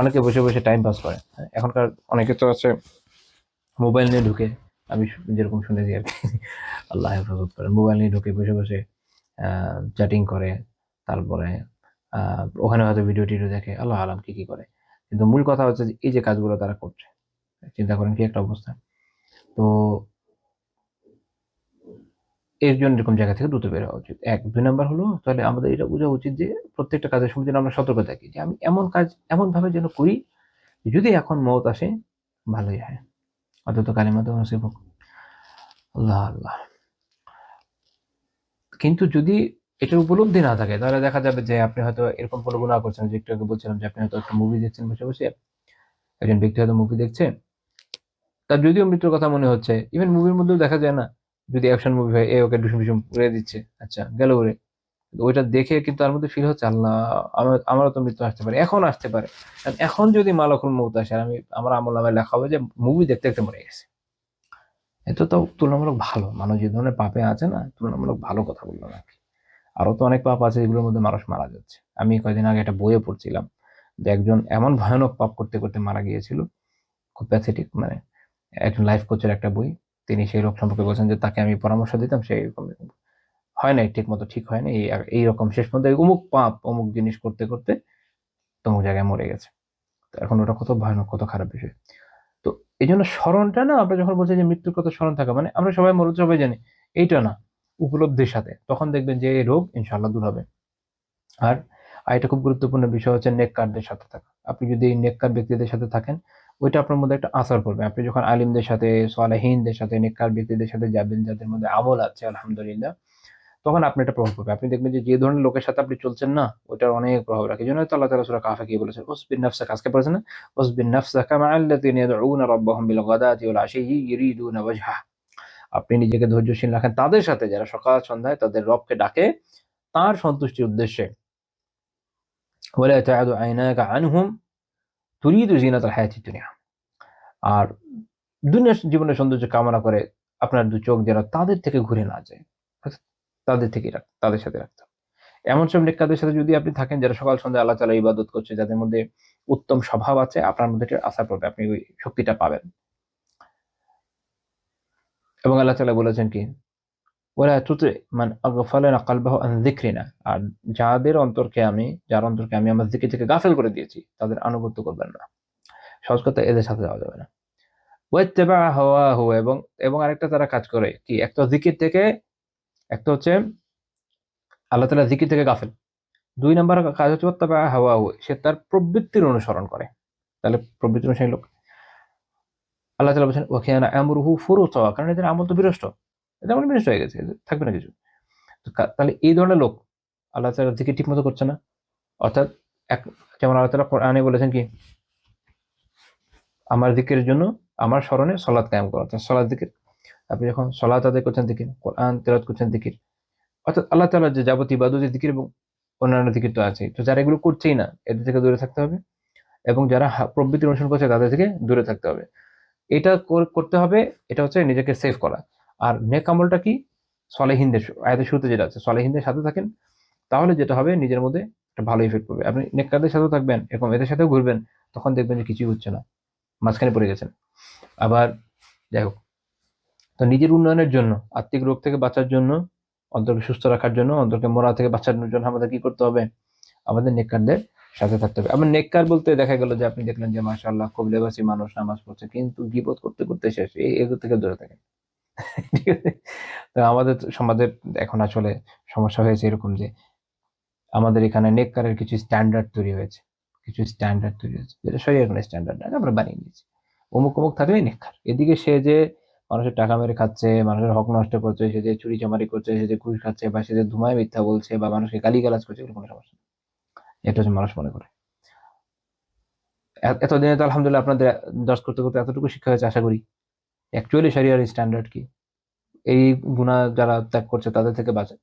অনেকে বসে বসে টাইম পাস করে, হ্যাঁ, এখনকার অনেকে তো আছে মোবাইল নিয়ে ঢুকে, আমি যেরকম শুনেছি আর কি, আল্লাহ হেফাজত করেন, মোবাইল নিয়ে ঢুকে বসে বসে চ্যাটিং করে, তারপরে ওখানে হয়তো ভিডিও টিডিও দেখে, আল্লাহ আলাম কি কি করে। কিন্তু মূল কথা হচ্ছে যে এই যে কাজগুলো তারা করছে, চিন্তা করেন কি একটা অবস্থা। তো এর জন্য এরকম জায়গা থেকে দ্রুত বের হওয়া উচিত। এক, দুই নাম্বার হলো তাহলে আমাদের এটা বোঝা উচিত যে প্রত্যেকটা কাজের সময় যেন আমরা সতর্ক থাকি যে আমি এমন কাজ এমন ভাবে যেন করি যদি এখন মৌত আসে ভালোই হয়, অন্তত কালিমাতুন নসিব হোক। আল্লাহ আল্লাহ। কিন্তু যদি এটার উপলব্ধি না থাকে তাহলে দেখা যাবে যে আপনি হয়তো এরকম কোনো গুনাহ করছেন, যে একটু আগে বলছিলাম যে আপনি হয়তো একটা মুভি দেখছেন বসে বসে, একজন ব্যক্তি হয়তো মুভি দেখছে, তার যদিও মৃত্যুর কথা মনে হচ্ছে, ইভেন মুভির মধ্যেও দেখা যায় না, যদি অ্যাকশন মুভি হয়, এ ওকে ডুসুম ডুসুম উড়ে দিচ্ছে, আচ্ছা গেল উড়ে, ওইটা দেখে কিন্তু তার মধ্যে ফিল হচ্ছে আল্লাহ আমারও তো মৃত্যু আসতে পারে, এখন আসতে পারে। আর এখন যদি মালাকুল মউত আসে আর আমার আমল নামায় লেখা হবে যে মুভি দেখতে দেখতে মরে গেছে, এটা তো তুলনামূলক ভালো, মানুষ যে ধরনের পাপে আছে না, তুলনামূলক ভালো কথা বললাম আর কি। আরো তো অনেক পাপ আছে যেগুলোর মধ্যে মানুষ মারা যাচ্ছে। আমি কয়েকদিন আগে একটা বইয়ে পড়ছিলাম যে একজন এমন ভয়ানক পাপ করতে করতে মারা গিয়েছিল, খুব প্যাথেটিক, মানে একজন লাইফ কোচের একটা বই, তিনি সেই লোক সম্পর্কে বলছেন যে তাকে আমি পরামর্শ দিতাম, সেই এরকম হয় নাই, ঠিক মতো ঠিক হয় না, এইরকম শেষ পর্যন্ত অমুক পাপ অমুক জিনিস করতে করতে তমুক জায়গায় মরে গেছে। তো এখন ওটা কত ভয়ানক, কত খারাপ বিষয়। তো এই জন্য স্মরণটা না, আমরা যখন বলছি যে মৃত্যুর কথা স্মরণ থাকা মানে আমরা সবাই মরদ সবাই জানি, এইটা না, উপলব্ধির সাথে, তখন দেখবেন যে এই রোগ ইনশাআল্লাহ দূর হবে। আর আরেকটা খুব গুরুত্বপূর্ণ বিষয় হচ্ছে নেককারদের সাথে থাকা। আপনি যদি এই নেককার ব্যক্তিদের সাথে থাকেন, ওইটা আপনার মধ্যে একটা আসার পড়বে। আপনি যখন আলিমদের সাথে, সালেহীনদের সাথে, নেককার ব্যক্তিদের সাথে যাবেন, যাদের মধ্যে আমল আছে আলহামদুলিল্লাহ, তখন আপনার একটা প্রভাব পড়বে। আপনি দেখবেন যে যে ধরনের লোকের সাথে আপনি চলছেন না, ওইটার অনেক প্রভাব রাখে। এই জন্য হয়তো আল্লাহ তাআলা সূরা কাহফে গিয়ে বলেছেন, "উসবির নাফসাকা", আজকে পড়েছেন না? "উসবির নাফসাকা মা'আল্লাযীনা ইয়াদউনা রাব্বাহুম বিল গাদাতি ওয়াল আশিয়্যি ইউরিদুনা ওয়াজহাহ", আপনি নিজেকে ধৈর্যশীল রাখেন তাদের সাথে যারা সকাল সন্ধ্যায় তাদের রবকে ডাকে তার সন্তুষ্টির উদ্দেশ্যে। ওয়ালা তা'দু আইনাকা আনহুম তুরিদু জিনাতাল হায়াতিদ দুনিয়া। আর দুনিয়ার জীবনের সৌন্দর্য কামনা করে আপনার দু চোখ যেন তাদের থেকে ঘুরে না যায়, অর্থাৎ তাদের থেকে তাদের সাথে রাখতে হবে। এমন সব নেককারদের সাথে যদি আপনি থাকেন যারা সকাল সন্ধ্যা আল্লাহ তাআলার ইবাদত করছে, যাদের মধ্যে উত্তম স্বভাব আছে, আপনার মধ্যে এটার আসার পড়বে, আপনি ওই শক্তিটা পাবেন। এবং আল্লাহ তাআলা বলেছেন কি, ওয়ালা তুতি মান আগফালনা কলবাহু আন যিকরিনা, আর যার অন্তরকে আমি আমার জিকির থেকে গাফেল করে দিয়েছি তাদের আনুগত্য করবেন না। সহজ কথা, এদের সাথে যাওয়া যাবে না। ওয়াত্তাবা হাওয়াহু, এবং আরেকটা তারা কাজ করে কি, একটা জিকির থেকে, একটা হচ্ছে আল্লাহ তাআলা জিকির থেকে গাফেল, দুই নাম্বার কাজ হচ্ছে ওয়াত্তাবা হাওয়াহু, সে তার প্রবৃত্তির অনুসরণ করে। তাহলে প্রবৃত্তি অনুসারী লোক, আল্লাহ তাআলা বলেছেন ওয়া কানা আমরুহু ফুরুতা, কারণ এদের আমল তো বিনষ্ট, এদের আমল বিনষ্ট হয়ে গেছে, এদের থাকবে না কিছু। তো তাহলে এই ধরনের লোক আল্লাহ তাআলা জিকির ঠিক মতো করছে না, অর্থাৎ এক, যেমন আল্লাহ তাআলা কোরআনে বলেছেন কি, আমার দিকের জন্য, আমার স্মরণে সলাৎ কায়েম করো, অর্থাৎ সলাৎ দিকের। আপনি যখন সলাৎ আদায় করছেন দিকির, কোরআন তেলাওয়াত করছেন দিকির, অর্থাৎ আল্লাহ তাআলার যে যাবতীয় ইবাদতের দিকির এবং অন্যান্য দিকির তো আছেই। তো যারা এগুলো করছেই না, এদের থেকে দূরে থাকতে হবে, এবং যারা প্রবৃত্তির অনুসরণ করছে তাদের থেকে দূরে থাকতে হবে। এটা করতে হবে। এটা হচ্ছে নিজেকে সেভ করা। আর নেক আমলটা কি? সলেহিনদের, আয়াতের শুরুতে যেটা আছে, সলেহিনদের সাথে থাকেন, তাহলে যেটা হবে নিজের মধ্যে একটা ভালো ইফেক্ট পড়বে। আপনি নেককারদের সাথেও থাকবেন, এরকম এদের সাথেও ঘুরবেন, তখন দেখবেন যে কিছুই হচ্ছে না, মাঝখানে পড়ে গেছেন। আবার যাই হোক, তো নিজের উন্নয়নের জন্য, আত্মিক রোগ থেকে বাঁচার জন্য, অন্তরকে সুস্থ রাখার জন্য, অন্তরকে মরা থেকে বাঁচানোর জন্য আমাদের কি করতে হবে? আমাদের নেককারদের সাথে থাকতে হবে। আবার নেককার বলতে দেখা গেল যে আপনি দেখলেন যে মাশাআল্লাহ খুব লেবাসী মানুষ, নামাজ পড়ছে, কিন্তু গীবত করতে করতে শেষ, এগুলো থেকে দূরে থাকেন। ঠিক আছে? তো আমাদের সমাজের এখন আসলে সমস্যা হয়েছে এরকম যে আমাদের এখানে নেককারের কিছু স্ট্যান্ডার্ড তৈরি হয়েছে, কিছু স্ট্যান্ডার্ড তৈরি হয়েছে, যেটা শরীরের কোনো স্ট্যান্ডার্ড না, আমরা বানিয়ে নিয়েছি। অমুক অমুক থাকলেই নেককার। এদিকে সে যে মানুষের টাকা মেরে খাচ্ছে, মানুষের হক নষ্ট করছে, সে যে চুরি চামারি করছে, সে যে ঘুষ খাচ্ছে, বা সে যে ধুমায় মিথ্যা বলছে, বা মানুষকে গালিগালাজ করছে, এগুলো কোনো সমস্যা না। এটা হচ্ছে মানুষ মনে করে। এতদিনে তো আলহামদুলিল্লাহ আপনাদের দর্শ করতে করতে এতটুকু শিক্ষা হয়েছে আশা করি। অ্যাকচুয়ালি শরিয়ার স্ট্যান্ডার্ড কি, এই গুনাহ যারা ত্যাগ করছে তাদের থেকে বাঁচে,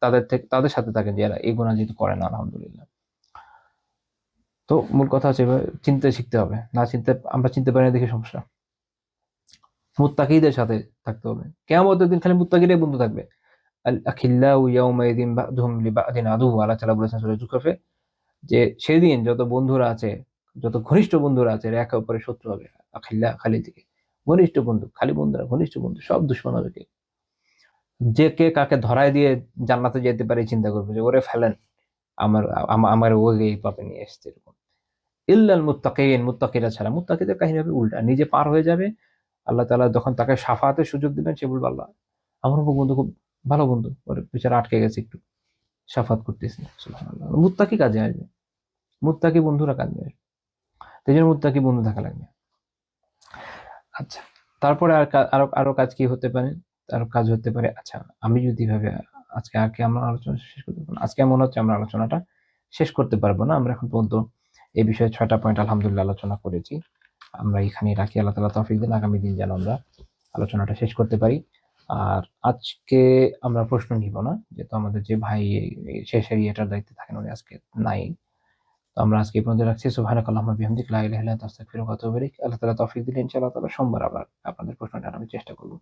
তাদের সাথে থাকেন যারা এই গুনাহ যেহেতু করে না আলহামদুলিল্লাহ। তো মূল কথা হচ্ছে এভাবে চিনতে শিখতে হবে, না চিনতে, আমরা চিনতে পারি না দেখে সমস্যা। মুত্তাকিদের সাথে থাকতে হবে, কিয়ামতের দিন খালি মুত্তাকিরাই বন্ধু থাকবে। আল আখিল্লাউ ইয়াউমাইযিন বা'দুহুম লিবা'দিন আদু, আল্লাহ তাআলা বলেছেন সূরা যুখরফে, যে সেদিন যত বন্ধুরা আছে, যত ঘনিষ্ঠ বন্ধুরা আছে, এরা একে অপরের শত্রু হবে। আখিল্লা খালি দিকে, ঘনিষ্ঠ বন্ধু, খালি বন্ধুরা, ঘনিষ্ঠ বন্ধু সব দুশমন হবে। কে যে কে কাকে ধরায় দিয়ে জান্নাতে যেতে পারে চিন্তা করবে, যে ওরে ফেলেন, আমার আমার ওই এই পাপে নিয়ে এসছে এরকম। ইল্লাল মুত্তাকিন, মুত্তাকিরা ছাড়া। মুত্তাকিদের কাহিনী হবে উল্টা, নিজে পার হয়ে যাবে, আল্লাহ তাআলা যখন তাকে শাফাআতের সুযোগ দিবেন, সে বলবে আল্লাহ আমার অমুক বন্ধু খুব ভালো বন্ধু, ওর পিছনে আটকে গেছে একটু, শাফাত করতেছি। সুবহানাল্লাহ, মুত্তাকি কাজে আসবে, মুত্তাকি বন্ধুরা কাজে আসবে। তো এই জন্য মুত্তাকি বন্ধু থাকা লাগবে। আচ্ছা, তারপরে আর আরো আরো কাজ কি হতে পারে? আরো কাজ হতে পারে, আচ্ছা আমি যদি ভাবে আজকে আর কি আমরা আলোচনা শেষ করতে পারবো না, আজকে মনে হচ্ছে আমরা আলোচনাটা শেষ করতে পারবো না। আমরা এখন পর্যন্ত এই বিষয়ে 6টা পয়েন্ট আলহামদুলিল্লাহ আলোচনা করেছি। আমরা এখানেই রাখি। আল্লাহ তাআলা তৌফিক দিন, আগামী দিন যেন আমরা আলোচনাটা শেষ করতে পারি। আর আজকে আমরা প্রশ্ন নিব না, যেহেতু আমাদের যে ভাই শেষ এরিয়াটার দায়িত্বে থাকেন উনি আজকে নাই। তো আমরা আজকে এই পর্যন্ত রাখছি। সুবহানাকাল্লাহুম্মা বিহামদিকা লা ইলাহা ইল্লা আনতা আস্তাগফিরুকা ওয়া আতুবু ইলাইক। আল্লাহ তাআলা তৌফিক দিলে ইনশাআল্লাহ তাআলা সোমবার আবার আপনাদের প্রশ্নটা আমি চেষ্টা করব।